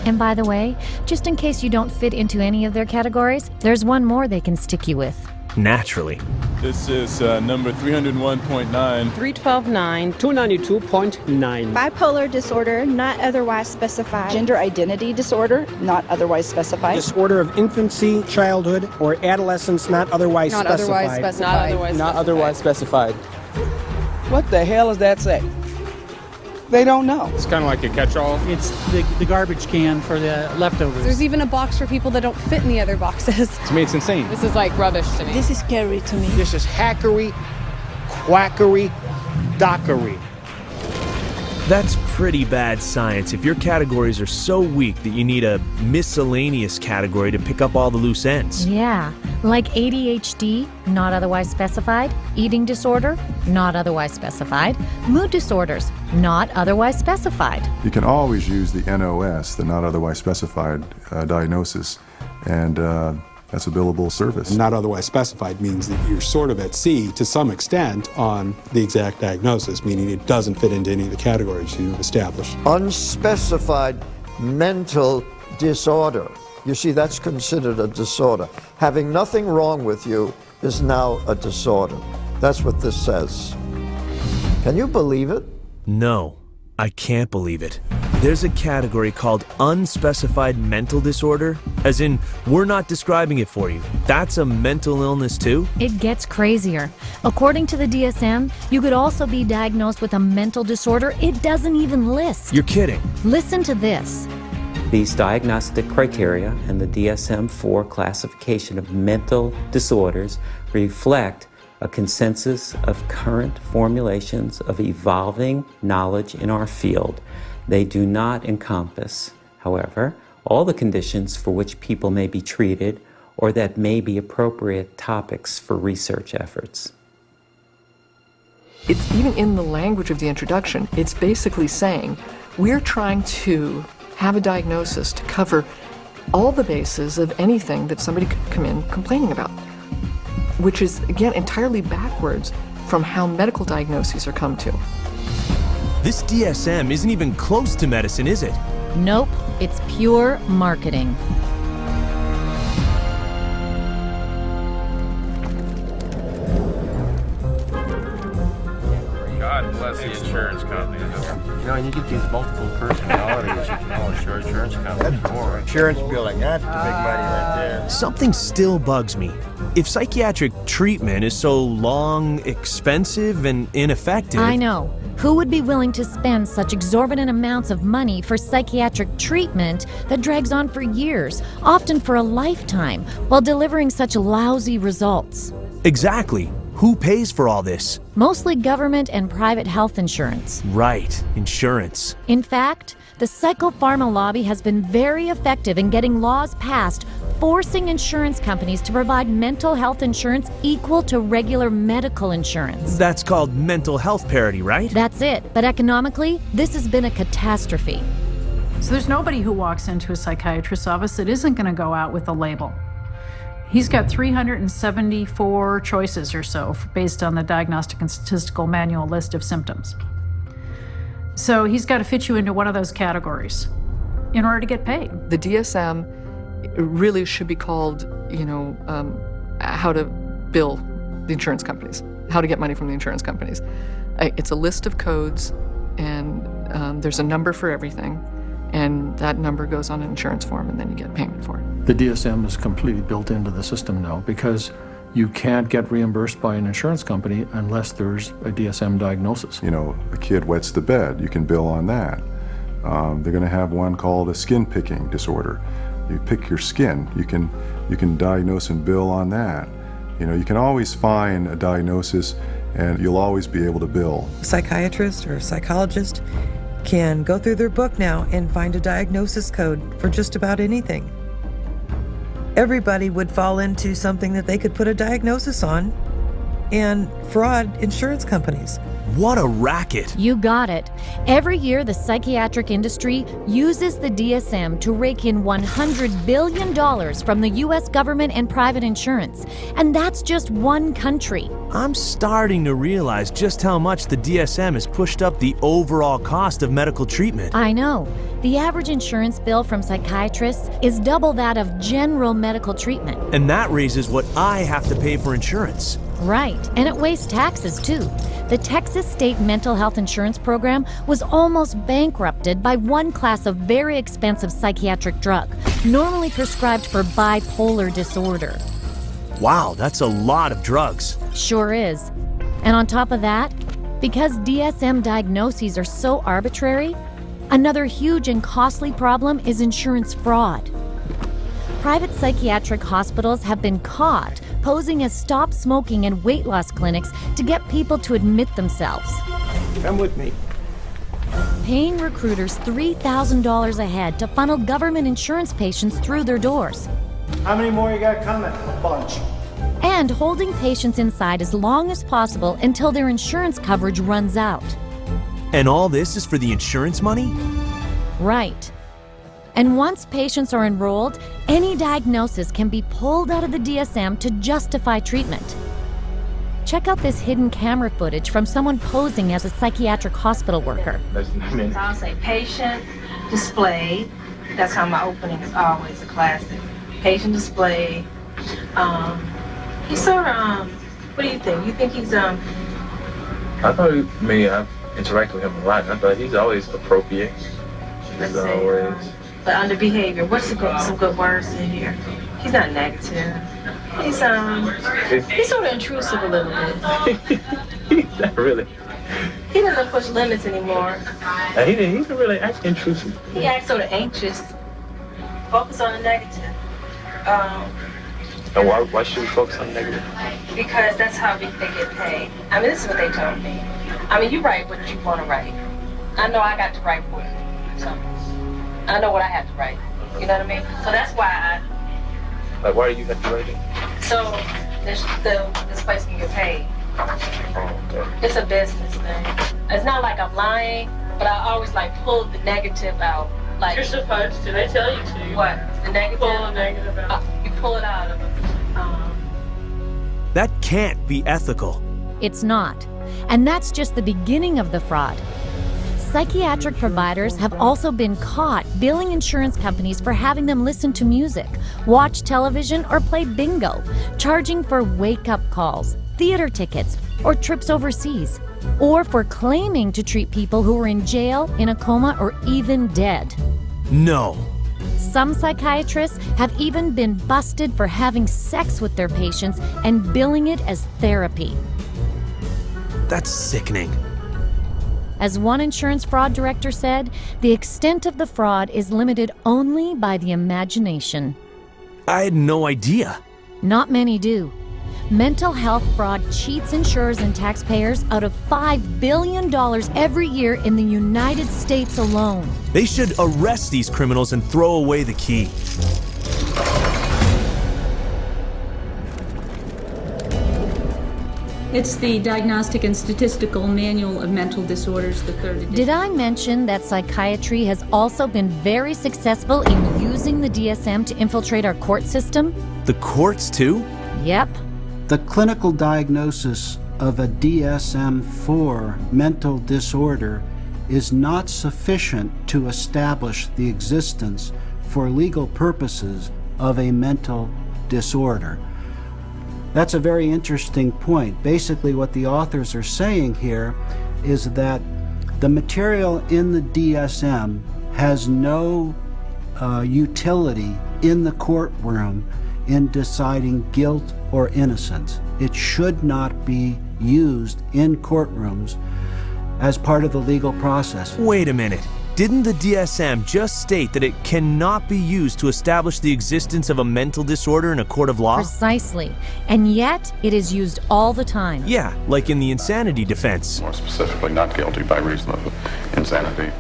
And by the way, just in case you don't fit into any of their categories, there's one more they can stick you with. Naturally. This is number 301.9. 312.9. 292.9. Bipolar disorder, not otherwise specified. Gender identity disorder, not otherwise specified. Disorder of infancy, childhood, or adolescence, not otherwise specified. Not otherwise specified. What the hell does that say? They don't know. It's kind of like a catch-all. It's the garbage can for the leftovers. There's even a box for people that don't fit in the other boxes. To me, it's insane. This is like rubbish to me. This is scary to me. This is hackery, quackery, dockery. That's pretty bad science if your categories are so weak that you need a miscellaneous category to pick up all the loose ends. Yeah, like ADHD, not otherwise specified, eating disorder, not otherwise specified, mood disorders, not otherwise specified. You can always use the NOS, the not otherwise specified diagnosis, and that's a billable service. Not otherwise specified means that you're sort of at sea to some extent on the exact diagnosis, meaning it doesn't fit into any of the categories you've established. Unspecified mental disorder. You see, that's considered a disorder. Having nothing wrong with you is now a disorder. That's what this says. Can you believe it? No, I can't believe it. There's a category called unspecified mental disorder, as in, we're not describing it for you. That's a mental illness too? It gets crazier. According to the DSM, you could also be diagnosed with a mental disorder it doesn't even list. You're kidding. Listen to this. These diagnostic criteria and the DSM-4 classification of mental disorders reflect a consensus of current formulations of evolving knowledge in our field. They do not encompass, however, all the conditions for which people may be treated or that may be appropriate topics for research efforts. It's even in the language of the introduction, it's basically saying we're trying to have a diagnosis to cover all the bases of anything that somebody could come in complaining about, which is, again, entirely backwards from how medical diagnoses are come to. This DSM isn't even close to medicine, is it? Nope, it's pure marketing. God bless the insurance company. And you get these multiple personalities, you can call insurance companies more. Insurance billing, that's the big money right there. Something still bugs me. If psychiatric treatment is so long, expensive, and ineffective... I know. Who would be willing to spend such exorbitant amounts of money for psychiatric treatment that drags on for years, often for a lifetime, while delivering such lousy results? Exactly. Who pays for all this? Mostly government and private health insurance. Right, insurance. In fact, the psychopharma lobby has been very effective in getting laws passed forcing insurance companies to provide mental health insurance equal to regular medical insurance. That's called mental health parity, right? That's it. But economically, this has been a catastrophe. So there's nobody who walks into a psychiatrist's office that isn't going to go out with a label. He's got 374 choices or so based on the Diagnostic and Statistical Manual list of symptoms. So he's got to fit you into one of those categories in order to get paid. The DSM really should be called, how to bill the insurance companies, how to get money from the insurance companies. It's a list of codes, and there's a number for everything, and that number goes on an insurance form, and then you get payment for it. The DSM is completely built into the system now because you can't get reimbursed by an insurance company unless there's a DSM diagnosis. A kid wets the bed, you can bill on that. They're going to have one called a skin picking disorder. You pick your skin, you can diagnose and bill on that. You can always find a diagnosis and you'll always be able to bill. A psychiatrist or a psychologist can go through their book now and find a diagnosis code for just about anything. Everybody would fall into something that they could put a diagnosis on and fraud insurance companies. What a racket! You got it. Every year, the psychiatric industry uses the DSM to rake in $100 billion from the U.S. government and private insurance. And that's just one country. I'm starting to realize just how much the DSM has pushed up the overall cost of medical treatment. I know. The average insurance bill from psychiatrists is double that of general medical treatment. And that raises what I have to pay for insurance. Right, and it wastes taxes too. The Texas State Mental Health Insurance Program was almost bankrupted by one class of very expensive psychiatric drug, normally prescribed for bipolar disorder. Wow, that's a lot of drugs. Sure is. And on top of that, because DSM diagnoses are so arbitrary, another huge and costly problem is insurance fraud. Private psychiatric hospitals have been caught posing as stop smoking and weight loss clinics to get people to admit themselves. Come with me. Paying recruiters $3,000 a head to funnel government insurance patients through their doors. How many more you got coming? A bunch. And holding patients inside as long as possible until their insurance coverage runs out. And all this is for the insurance money? Right. And once patients are enrolled, any diagnosis can be pulled out of the DSM to justify treatment. Check out this hidden camera footage from someone posing as a psychiatric hospital worker. I'll say patient display. That's how my opening is always a classic. Patient display. He's sort of, what do you think? You think he's, I thought, I've interacted with him a lot, and I thought he's always appropriate. Let's say, but under behavior, what's some good words in here? He's not negative. He's sort of intrusive a little bit. Not really. He doesn't push limits anymore. He's really actually intrusive. He acts sort of anxious. Focus on the negative. And why should we focus on the negative? Because that's how they get paid. This is what they told me. You write what you want to write. I know I got to write for you. So I know what I have to write. You know what I mean? So that's why why do you have to write it? So this place can get paid. Oh, okay. It's a business thing. It's not like I'm lying, but I always pull the negative out. You're supposed to. They tell you to. What? The negative? Pull the negative out. You pull it out of them. That can't be ethical. It's not. And that's just the beginning of the fraud. Psychiatric providers have also been caught billing insurance companies for having them listen to music, watch television, or play bingo, charging for wake-up calls, theater tickets, or trips overseas, or for claiming to treat people who are in jail, in a coma, or even dead. No. Some psychiatrists have even been busted for having sex with their patients and billing it as therapy. That's sickening. As one insurance fraud director said, the extent of the fraud is limited only by the imagination. I had no idea. Not many do. Mental health fraud cheats insurers and taxpayers out of $5 billion every year in the United States alone. They should arrest these criminals and throw away the key. It's the Diagnostic and Statistical Manual of Mental Disorders, the 3rd edition. Did I mention that psychiatry has also been very successful in using the DSM to infiltrate our court system? The courts, too? Yep. The clinical diagnosis of a DSM-4 mental disorder is not sufficient to establish the existence for legal purposes of a mental disorder. That's a very interesting point. Basically, what the authors are saying here is that the material in the DSM has no utility in the courtroom in deciding guilt or innocence. It should not be used in courtrooms as part of the legal process. Wait a minute. Didn't the DSM just state that it cannot be used to establish the existence of a mental disorder in a court of law? Precisely. And yet, it is used all the time. Yeah, like in the insanity defense. More specifically, not guilty by reason of insanity.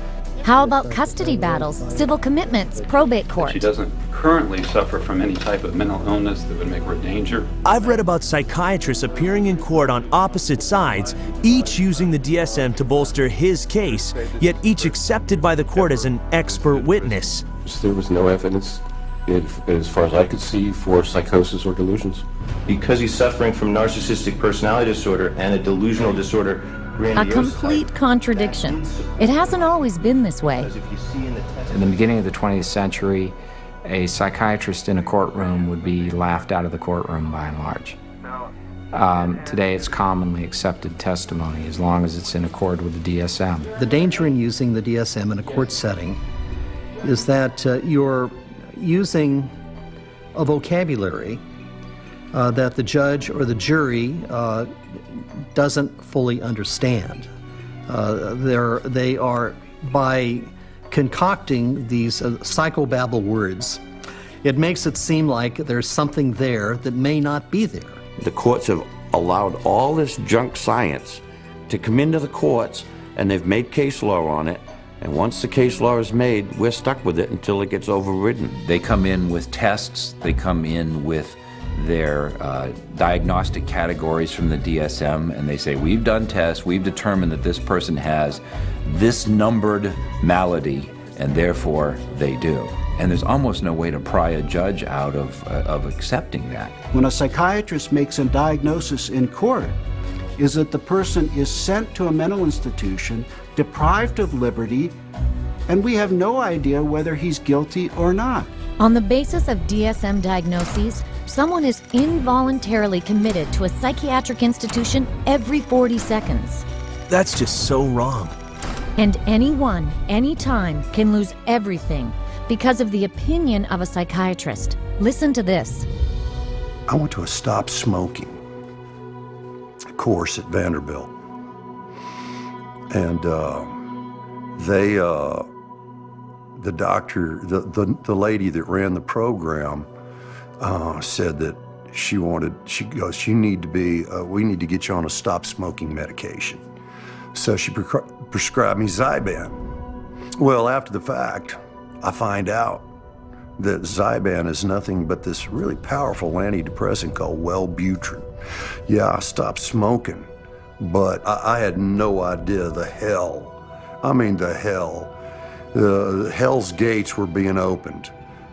How about custody battles, civil commitments, probate court? She doesn't currently suffer from any type of mental illness that would make her a danger. I've read about psychiatrists appearing in court on opposite sides, each using the DSM to bolster his case, yet each accepted by the court as an expert witness. There was no evidence, as far as I could see, for psychosis or delusions. Because he's suffering from narcissistic personality disorder and a delusional disorder, a complete contradiction. It hasn't always been this way. In the beginning of the 20th century, a psychiatrist in a courtroom would be laughed out of the courtroom by and large. Today, it's commonly accepted testimony as long as it's in accord with the DSM. The danger in using the DSM in a court setting is that you're using a vocabulary that the judge or the jury doesn't fully understand. They are, by concocting these psychobabble words, it makes it seem like there's something there that may not be there. The courts have allowed all this junk science to come into the courts, and they've made case law on it. And once the case law is made, we're stuck with it until it gets overridden. They come in with tests, they come in with their diagnostic categories from the DSM, and they say, we've done tests, we've determined that this person has this numbered malady, and therefore they do. And there's almost no way to pry a judge out of accepting that. When a psychiatrist makes a diagnosis in court, is that the person is sent to a mental institution, deprived of liberty, and we have no idea whether he's guilty or not. On the basis of DSM diagnoses, someone is involuntarily committed to a psychiatric institution every 40 seconds. That's just so wrong. And anyone, anytime, can lose everything because of the opinion of a psychiatrist. Listen to this. I went to a stop smoking course at Vanderbilt. And the doctor, the lady that ran the program said that she goes, we need to get you on a stop smoking medication. So she prescribed me Zyban. Well, after the fact, I find out that Zyban is nothing but this really powerful antidepressant called Wellbutrin. Yeah, I stopped smoking, but I had no idea the hell's gates were being opened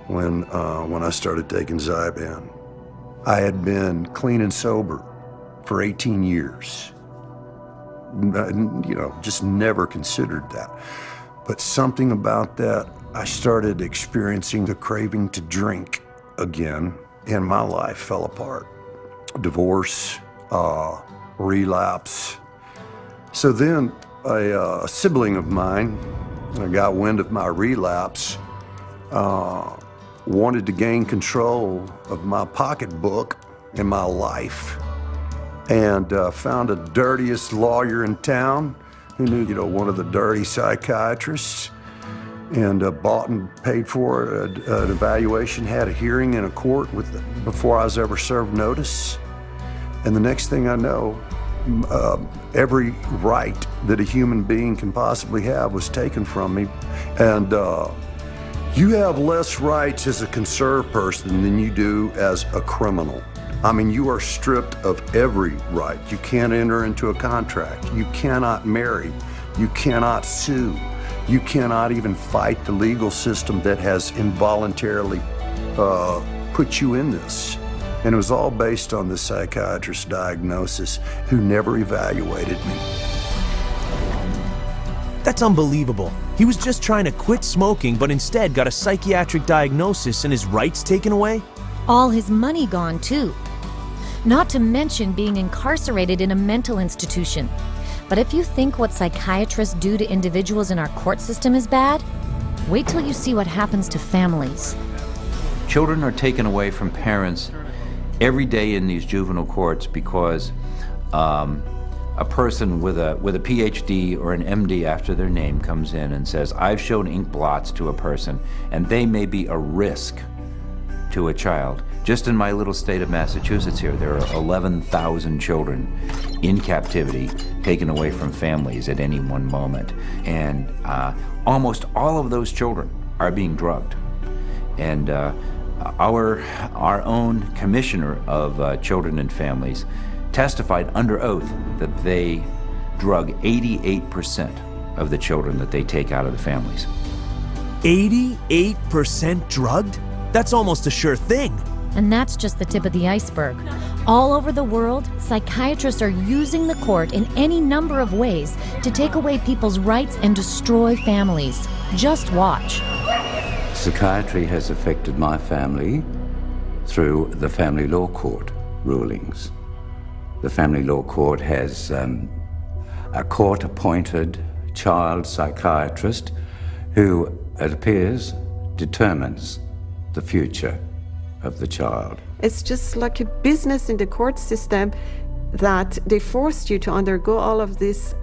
when I started taking Zyban. I had been clean and sober for 18 years. Just never considered that. But something about that, I started experiencing the craving to drink again, and my life fell apart. Divorce, relapse. So then a sibling of mine got wind of my relapse, wanted to gain control of my pocketbook and my life, and found a dirtiest lawyer in town who knew, one of the dirty psychiatrists, and bought and paid for an evaluation, had a hearing in a court before I was ever served notice. And the next thing I know, every right that a human being can possibly have was taken from me. And you have less rights as a conserved person than you do as a criminal. I mean, you are stripped of every right. You can't enter into a contract. You cannot marry. You cannot sue. You cannot even fight the legal system that has involuntarily put you in this. And it was all based on the psychiatrist's diagnosis, who never evaluated me. That's unbelievable. He was just trying to quit smoking, but instead got a psychiatric diagnosis and his rights taken away? All his money gone, too. Not to mention being incarcerated in a mental institution. But if you think what psychiatrists do to individuals in our court system is bad, wait till you see what happens to families. Children are taken away from parents every day in these juvenile courts because a person with a PhD or an MD after their name comes in and says, I've shown ink blots to a person, and they may be a risk to a child. Just in my little state of Massachusetts here, there are 11,000 children in captivity taken away from families at any one moment. And almost all of those children are being drugged. And our own commissioner of children and families testified under oath that they drug 88% of the children that they take out of the families. 88% drugged? That's almost a sure thing. And that's just the tip of the iceberg. All over the world, psychiatrists are using the court in any number of ways to take away people's rights and destroy families. Just watch. Psychiatry has affected my family through the family law court rulings. The family law court has a court-appointed child psychiatrist who, it appears, determines the future of the child. It's just like a business in the court system that they forced you to undergo all of these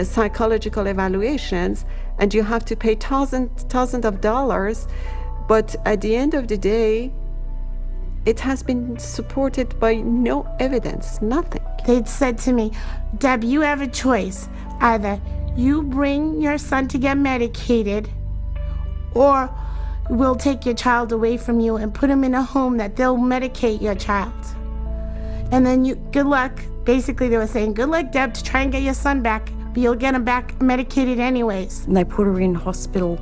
psychological evaluations, and you have to pay thousands of dollars, but at the end of the day, it has been supported by no evidence, nothing. They'd said to me, Deb, you have a choice. Either you bring your son to get medicated, or we'll take your child away from you and put him in a home that they'll medicate your child. And then good luck. Basically, they were saying, good luck, Deb, to try and get your son back, but you'll get him back medicated anyways. And they put her in hospital,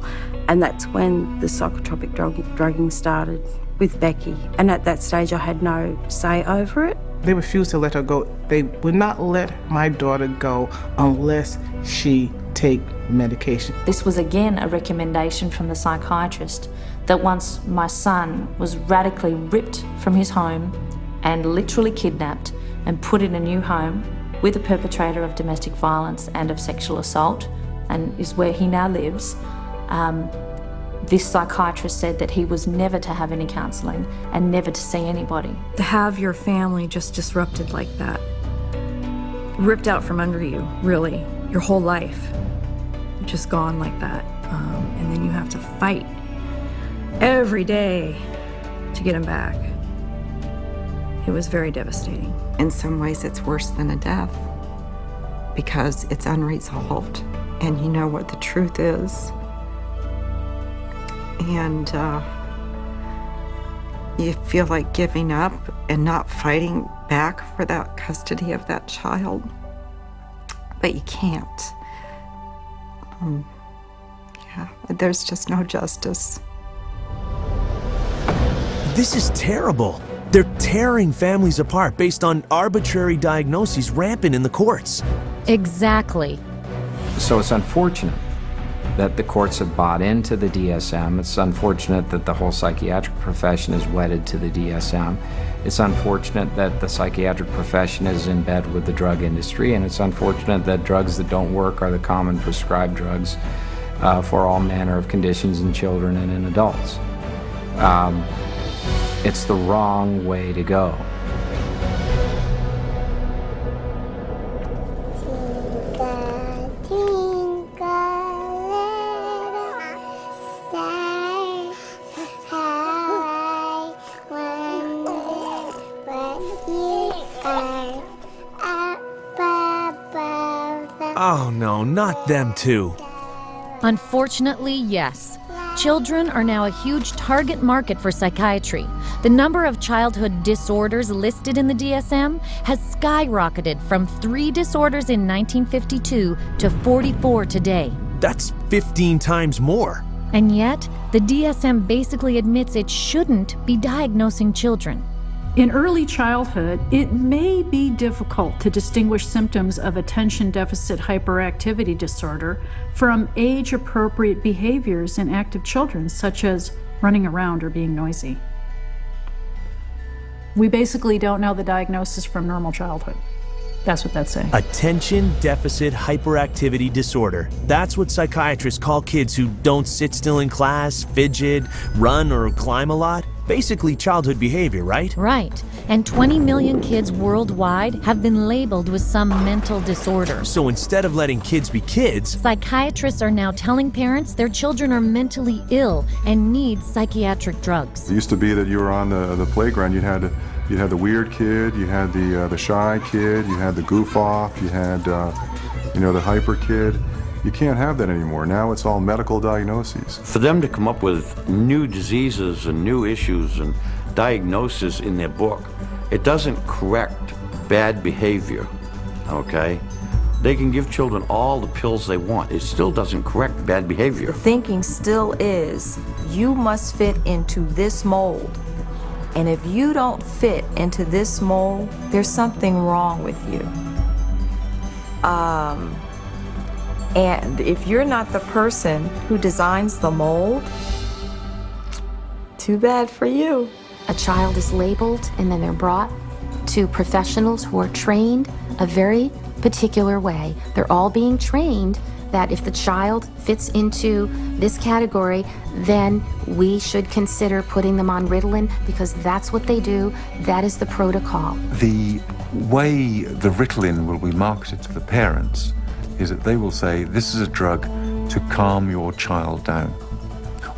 and that's when the psychotropic drugging started with Becky. And at that stage, I had no say over it. They refused to let her go. They would not let my daughter go unless she take medication. This was again a recommendation from the psychiatrist that once my son was radically ripped from his home and literally kidnapped and put in a new home with a perpetrator of domestic violence and of sexual assault, and is where he now lives, this psychiatrist said that he was never to have any counselling and never to see anybody. To have your family just disrupted like that, ripped out from under you, really, your whole life, just gone like that. And then you have to fight every day to get them back. It was very devastating. In some ways, it's worse than a death because it's unresolved and you know what the truth is. And you feel like giving up and not fighting back for that custody of that child, but you can't. Yeah, there's just no justice. This is terrible. They're tearing families apart based on arbitrary diagnoses rampant in the courts. Exactly. So it's unfortunate that the courts have bought into the DSM. It's unfortunate that the whole psychiatric profession is wedded to the DSM. It's unfortunate that the psychiatric profession is in bed with the drug industry, and it's unfortunate that drugs that don't work are the common prescribed drugs for all manner of conditions in children and in adults. It's the wrong way to go. How I wonder what you are. no, not them too. Unfortunately, yes. Children are now a huge target market for psychiatry. The number of childhood disorders listed in the DSM has skyrocketed from 3 disorders in 1952 to 44 today. That's 15 times more. And yet, the DSM basically admits it shouldn't be diagnosing children. In early childhood, it may be difficult to distinguish symptoms of attention deficit hyperactivity disorder from age-appropriate behaviors in active children, such as running around or being noisy. We basically don't know the diagnosis from normal childhood. That's what that's saying. Attention deficit hyperactivity disorder. That's what psychiatrists call kids who don't sit still in class, fidget, run, or climb a lot. Basically childhood behavior, right? Right. And 20 million kids worldwide have been labeled with some mental disorder. So instead of letting kids be kids, psychiatrists are now telling parents their children are mentally ill and need psychiatric drugs. It used to be that you were on the playground, you'd had the weird kid, you had the shy kid, you had the goof off, you had the hyper kid. You can't have that anymore. Now it's all medical diagnoses. For them to come up with new diseases and new issues and diagnoses in their book, it doesn't correct bad behavior, okay? They can give children all the pills they want. It still doesn't correct bad behavior. The thinking still is, you must fit into this mold. And if you don't fit into this mold, there's something wrong with you. And if you're not the person who designs the mold, too bad for you. A child is labeled and then they're brought to professionals who are trained a very particular way. They're all being trained that if the child fits into this category, then we should consider putting them on Ritalin because that's what they do. That is the protocol. The way the Ritalin will be marketed to the parents is that they will say, this is a drug to calm your child down.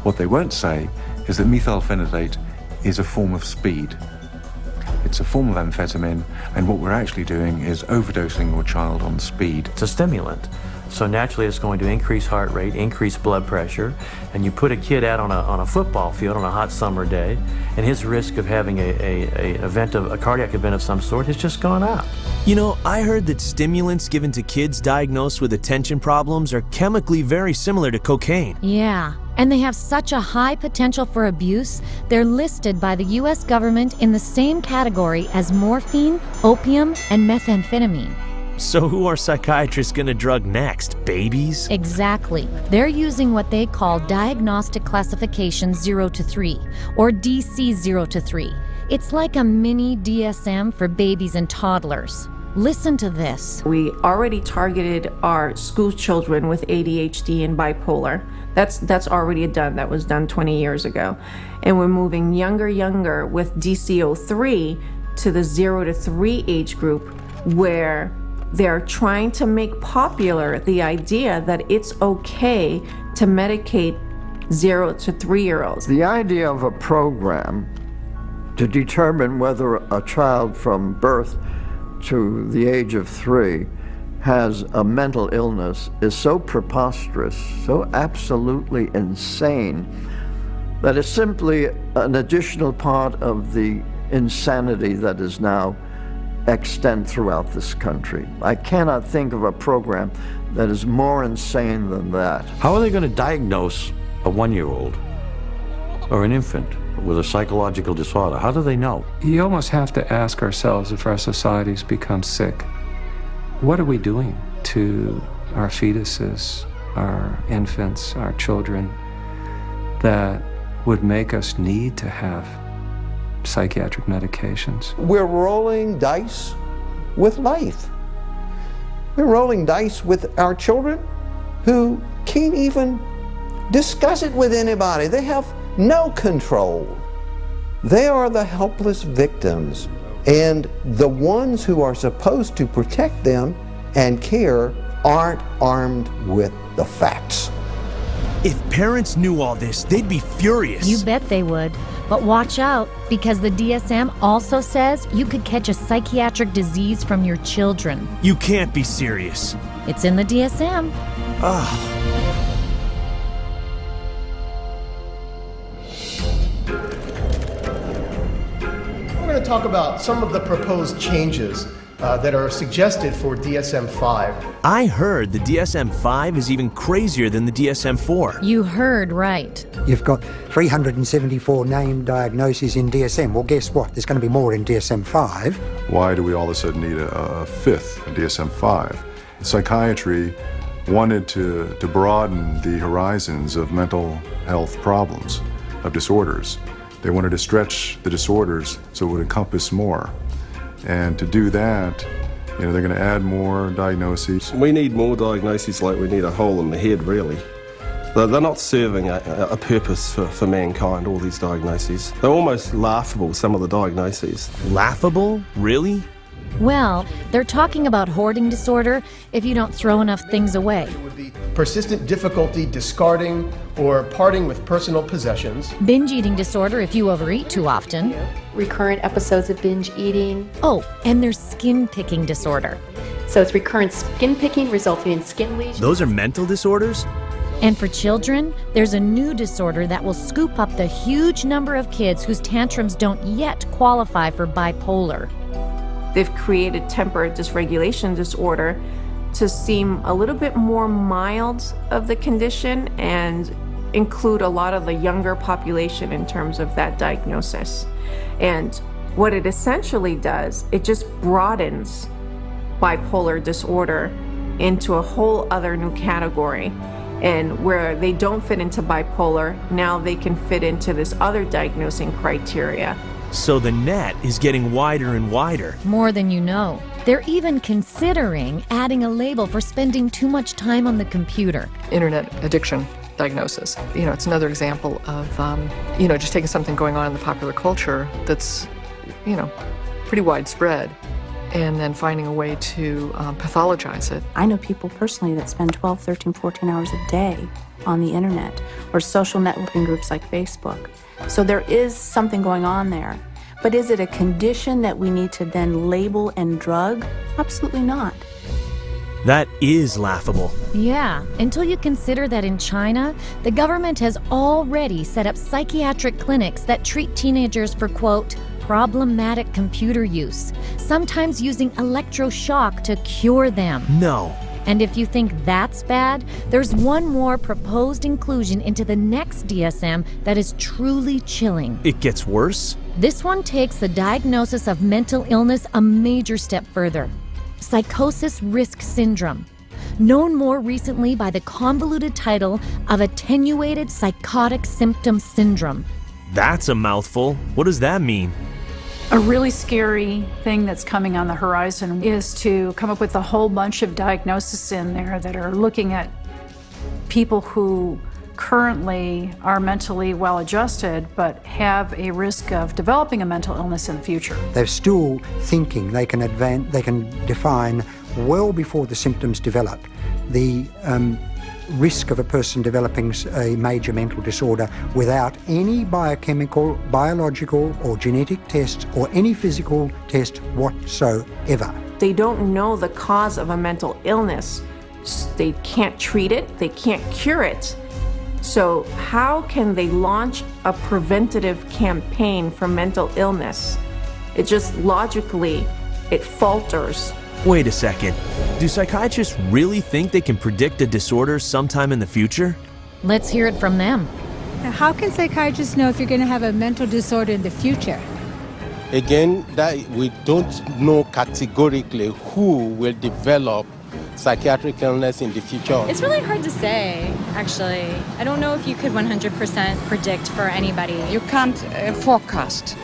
What they won't say is that methylphenidate is a form of speed. It's a form of amphetamine, and what we're actually doing is overdosing your child on speed. It's a stimulant. So naturally it's going to increase heart rate, increase blood pressure, and you put a kid out on a football field on a hot summer day, and his risk of having a cardiac event of some sort has just gone up. You know, I heard that stimulants given to kids diagnosed with attention problems are chemically very similar to cocaine. Yeah, and they have such a high potential for abuse, they're listed by the US government in the same category as morphine, opium, and methamphetamine. So who are psychiatrists going to drug next? Babies? Exactly. They're using what they call Diagnostic Classification 0 to 3, or DC 0 to 3. It's like a mini DSM for babies and toddlers. Listen to this. We already targeted our school children with ADHD and bipolar. That's already done. That was done 20 years ago. And we're moving younger with DC03 to the 0 to 3 age group, where they're trying to make popular the idea that it's okay to medicate 0 to 3-year-olds. The idea of a program to determine whether a child from birth to the age of 3 has a mental illness is so preposterous, so absolutely insane, that it's simply an additional part of the insanity that is now extant throughout this country. I cannot think of a program that is more insane than that. How are they going to diagnose a 1-year-old or an infant with a psychological disorder? How do they know? You almost have to ask ourselves, if our societies become sick, what are we doing to our fetuses, our infants, our children, that would make us need to have psychiatric medications? We're rolling dice with life. We're rolling dice with our children who can't even discuss it with anybody. They have no control. They are the helpless victims, and the ones who are supposed to protect them and care aren't armed with the facts. If parents knew all this, they'd be furious. You bet they would. But watch out, because the DSM also says you could catch a psychiatric disease from your children. You can't be serious. It's in the DSM. Ugh. We're going to talk about some of the proposed changes that are suggested for DSM-5. I heard the DSM-5 is even crazier than the DSM-4. You heard right. You've got 374 named diagnoses in DSM. Well, guess what? There's going to be more in DSM-5. Why do we all of a sudden need a fifth DSM-5? Psychiatry wanted to broaden the horizons of mental health problems, of disorders. They wanted to stretch the disorders so it would encompass more. And to do that, they're going to add more diagnoses. We need more diagnoses like we need a hole in the head, really. They're not serving a purpose for mankind, all these diagnoses. They're almost laughable, some of the diagnoses. Laughable? Really? Well, they're talking about hoarding disorder if you don't throw enough things away. Persistent difficulty discarding or parting with personal possessions. Binge eating disorder if you overeat too often. Recurrent episodes of binge eating. Oh, and there's skin picking disorder. So it's recurrent skin picking resulting in skin lesions. Those are mental disorders? And for children, there's a new disorder that will scoop up the huge number of kids whose tantrums don't yet qualify for bipolar. They've created temperate dysregulation disorder to seem a little bit more mild of the condition and include a lot of the younger population in terms of that diagnosis. And what it essentially does, it just broadens bipolar disorder into a whole other new category. And where they don't fit into bipolar, now they can fit into this other diagnosing criteria. So the net is getting wider and wider. More than you know. They're even considering adding a label for spending too much time on the computer. Internet addiction diagnosis. It's another example of, just taking something going on in the popular culture that's, pretty widespread and then finding a way to pathologize it. I know people personally that spend 12, 13, 14 hours a day on the internet or social networking groups like Facebook. So there is something going on there. But is it a condition that we need to then label and drug? Absolutely not. That is laughable. Yeah, until you consider that in China, the government has already set up psychiatric clinics that treat teenagers for, quote, problematic computer use, sometimes using electroshock to cure them. No. And if you think that's bad, there's one more proposed inclusion into the next DSM that is truly chilling. It gets worse? This one takes the diagnosis of mental illness a major step further. Psychosis risk syndrome, known more recently by the convoluted title of attenuated psychotic symptom syndrome. That's a mouthful. What does that mean? A really scary thing that's coming on the horizon is to come up with a whole bunch of diagnoses in there that are looking at people who currently are mentally well-adjusted but have a risk of developing a mental illness in the future. They're still thinking they can define well before the symptoms develop the risk of a person developing a major mental disorder without any biochemical, biological, or genetic tests or any physical test whatsoever. They don't know the cause of a mental illness. They can't treat it, they can't cure it. So how can they launch a preventative campaign for mental illness? It just logically, it falters. Wait a second. Do psychiatrists really think they can predict a disorder sometime in the future? Let's hear it from them. How can psychiatrists know if you're going to have a mental disorder in the future? Again, that we don't know categorically who will develop psychiatric illness in the future. It's really hard to say, actually. I don't know if you could 100% predict for anybody. You can't forecast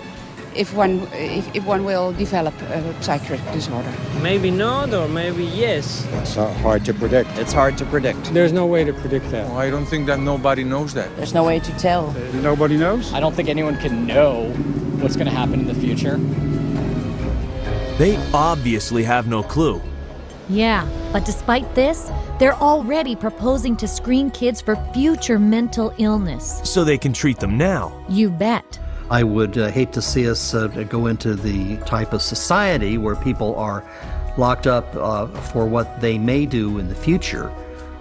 if one will develop a psychiatric disorder. Maybe not, or maybe yes. It's hard to predict. It's hard to predict. There's no way to predict that. Well, I don't think that nobody knows that. There's no way to tell. Nobody knows? I don't think anyone can know what's going to happen in the future. They obviously have no clue. Yeah, but despite this, They're already proposing to screen kids for future mental illness. So they can treat them now. You bet. I would hate to see us go into the type of society where people are locked up for what they may do in the future,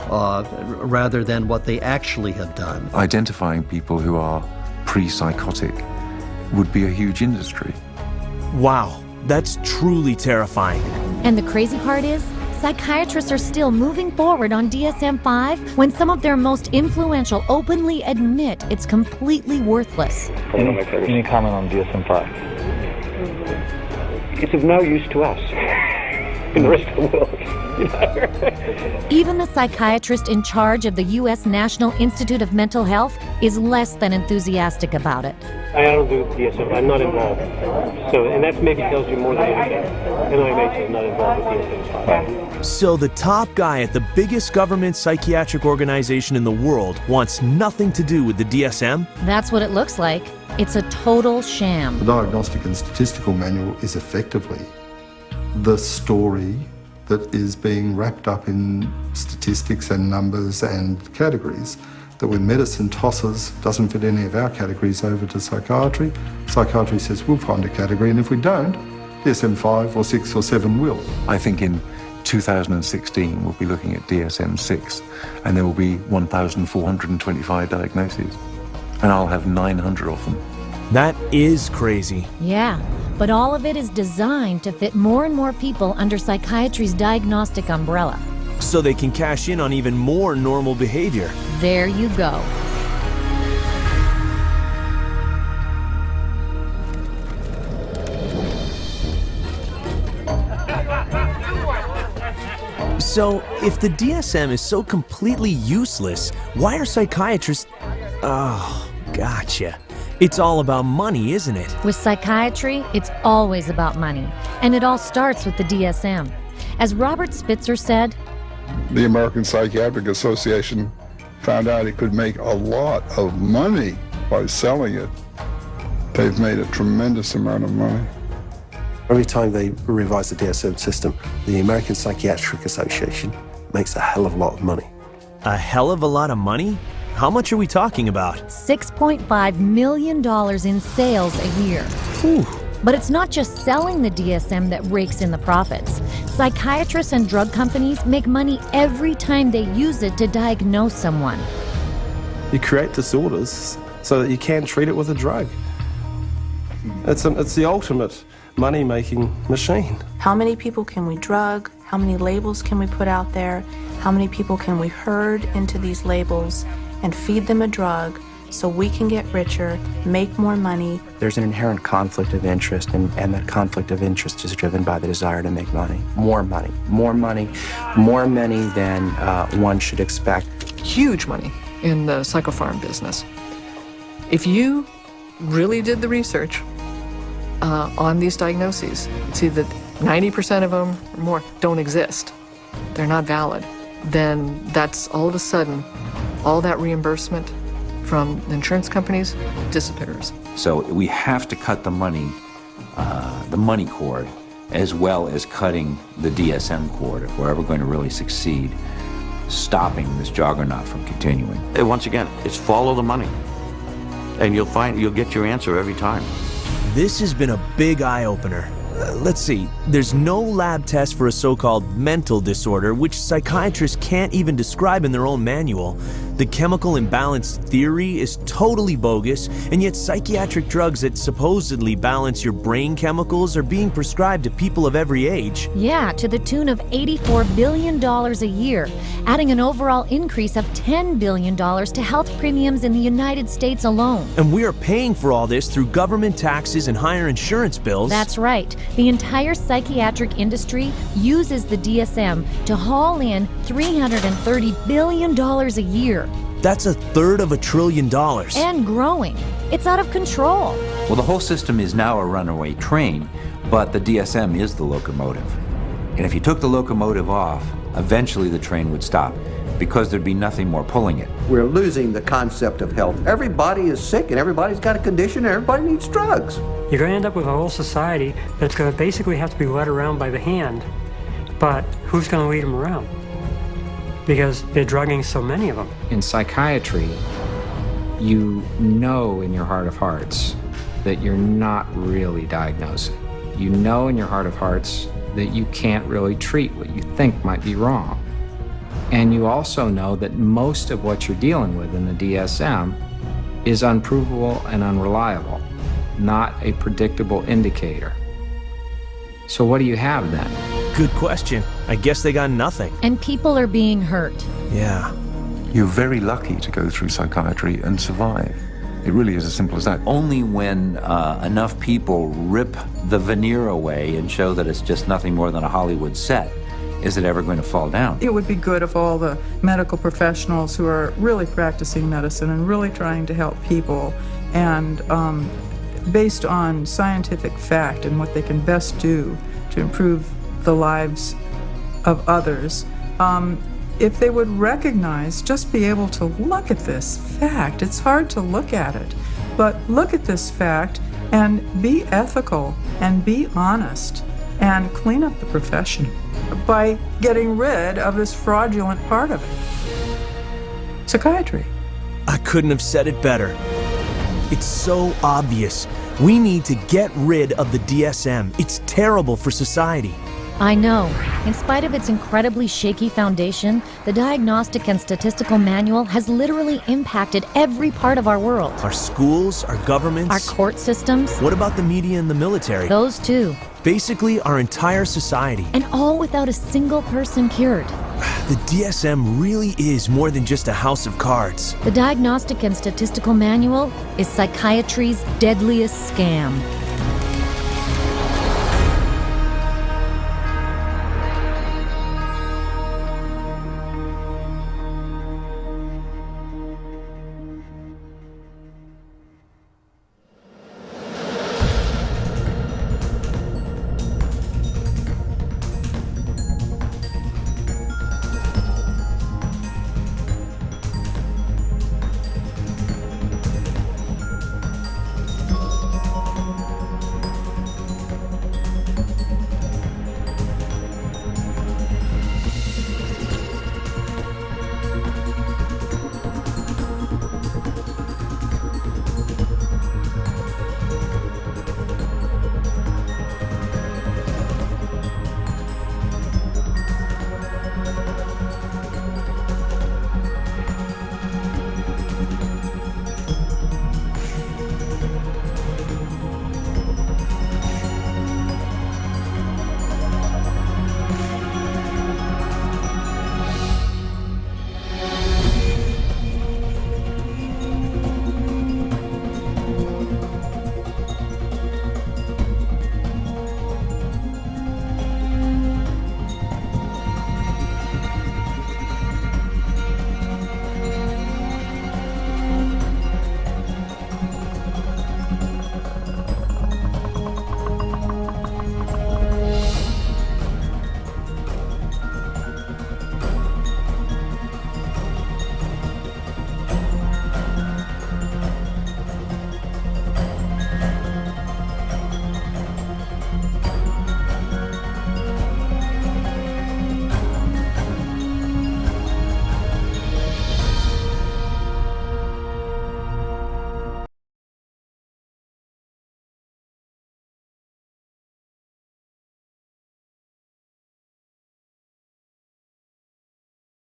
rather than what they actually have done. Identifying people who are pre-psychotic would be a huge industry. Wow, that's truly terrifying. And the crazy part is, psychiatrists are still moving forward on DSM-5 when some of their most influential openly admit it's completely worthless. Any comment on DSM-5? It's of no use to us in the rest of the world. Even the psychiatrist in charge of the U.S. National Institute of Mental Health is less than enthusiastic about it. I don't do DSM. I'm not involved. And that maybe tells you more than anything. NIMH is not involved with DSM-5. So the top guy at the biggest government psychiatric organization in the world wants nothing to do with the DSM? That's what it looks like. It's a total sham. The Diagnostic and Statistical Manual is effectively the story that is being wrapped up in statistics and numbers and categories, that when medicine doesn't fit any of our categories over to psychiatry, psychiatry says we'll find a category, and if we don't, DSM-5 or 6 or 7 will. I think in 2016 we'll be looking at DSM-6 and there will be 1,425 diagnoses and I'll have 900 of them. That is crazy. Yeah, but all of it is designed to fit more and more people under psychiatry's diagnostic umbrella. So they can cash in on even more normal behavior. There you go. So, if the DSM is so completely useless, why are psychiatrists... Oh, gotcha. It's all about money, isn't it? With psychiatry, it's always about money. And it all starts with the DSM. As Robert Spitzer said, the American Psychiatric Association found out it could make a lot of money by selling it. They've made a tremendous amount of money. Every time they revise the DSM system, the American Psychiatric Association makes a hell of a lot of money. A hell of a lot of money? How much are we talking about? $6.5 million in sales a year. Whew. But it's not just selling the DSM that rakes in the profits. Psychiatrists and drug companies make money every time they use it to diagnose someone. You create disorders so that you can treat it with a drug. It's the ultimate money-making machine. How many people can we drug? How many labels can we put out there? How many people can we herd into these labels and feed them a drug so we can get richer, make more money? There's an inherent conflict of interest, and that conflict of interest is driven by the desire to make money. More money, more money, more money than one should expect. Huge money in the psychopharm business. If you really did the research on these diagnoses, you'd see that 90% of them or more don't exist. They're not valid. Then that's all of a sudden, all that reimbursement from the insurance companies disappears. So we have to cut the money cord, as well as cutting the DSM cord if we're ever going to really succeed stopping this juggernaut from continuing. And once again, it's follow the money, and you'll get your answer every time. This has been a big eye-opener. Let's see, there's no lab test for a so-called mental disorder, which psychiatrists can't even describe in their own manual. The chemical imbalance theory is totally bogus, and yet psychiatric drugs that supposedly balance your brain chemicals are being prescribed to people of every age. Yeah, to the tune of $84 billion a year, adding an overall increase of $10 billion to health premiums in the United States alone. And we are paying for all this through government taxes and higher insurance bills. That's right. The entire psychiatric industry uses the DSM to haul in $330 billion a year. That's $1/3 of $1 trillion. And growing. It's out of control. Well, the whole system is now a runaway train, but the DSM is the locomotive. And if you took the locomotive off, eventually the train would stop, because there'd be nothing more pulling it. We're losing the concept of health. Everybody is sick and everybody's got a condition and everybody needs drugs. You're going to end up with a whole society that's going to basically have to be led around by the hand. But who's going to lead them around? because they're drugging so many of them. In psychiatry, you know in your heart of hearts that you're not really diagnosing. You know in your heart of hearts that you can't really treat what you think might be wrong. And you also know that most of what you're dealing with in the DSM is unprovable and unreliable, not a predictable indicator. So what do you have then? Good question. I guess they got nothing. And people are being hurt. Yeah. You're very lucky to go through psychiatry and survive. It really is as simple as that. Only when enough people rip the veneer away and show that it's just nothing more than a Hollywood set is it ever going to fall down. It would be good if all the medical professionals who are really practicing medicine and really trying to help people and based on scientific fact and what they can best do to improve the lives of others, if they would recognize, just be able to look at this fact. It's hard to look at it, but look at this fact and be ethical and be honest and clean up the profession by getting rid of this fraudulent part of it. Psychiatry. I couldn't have said it better. It's so obvious. We need to get rid of the DSM. It's terrible for society. I know. In spite of its incredibly shaky foundation, the Diagnostic and Statistical Manual has literally impacted every part of our world. Our schools, our governments. Our court systems. What about the media and the military? Those too. Basically, our entire society. And all without a single person cured. The DSM really is more than just a house of cards. The Diagnostic and Statistical Manual is psychiatry's deadliest scam.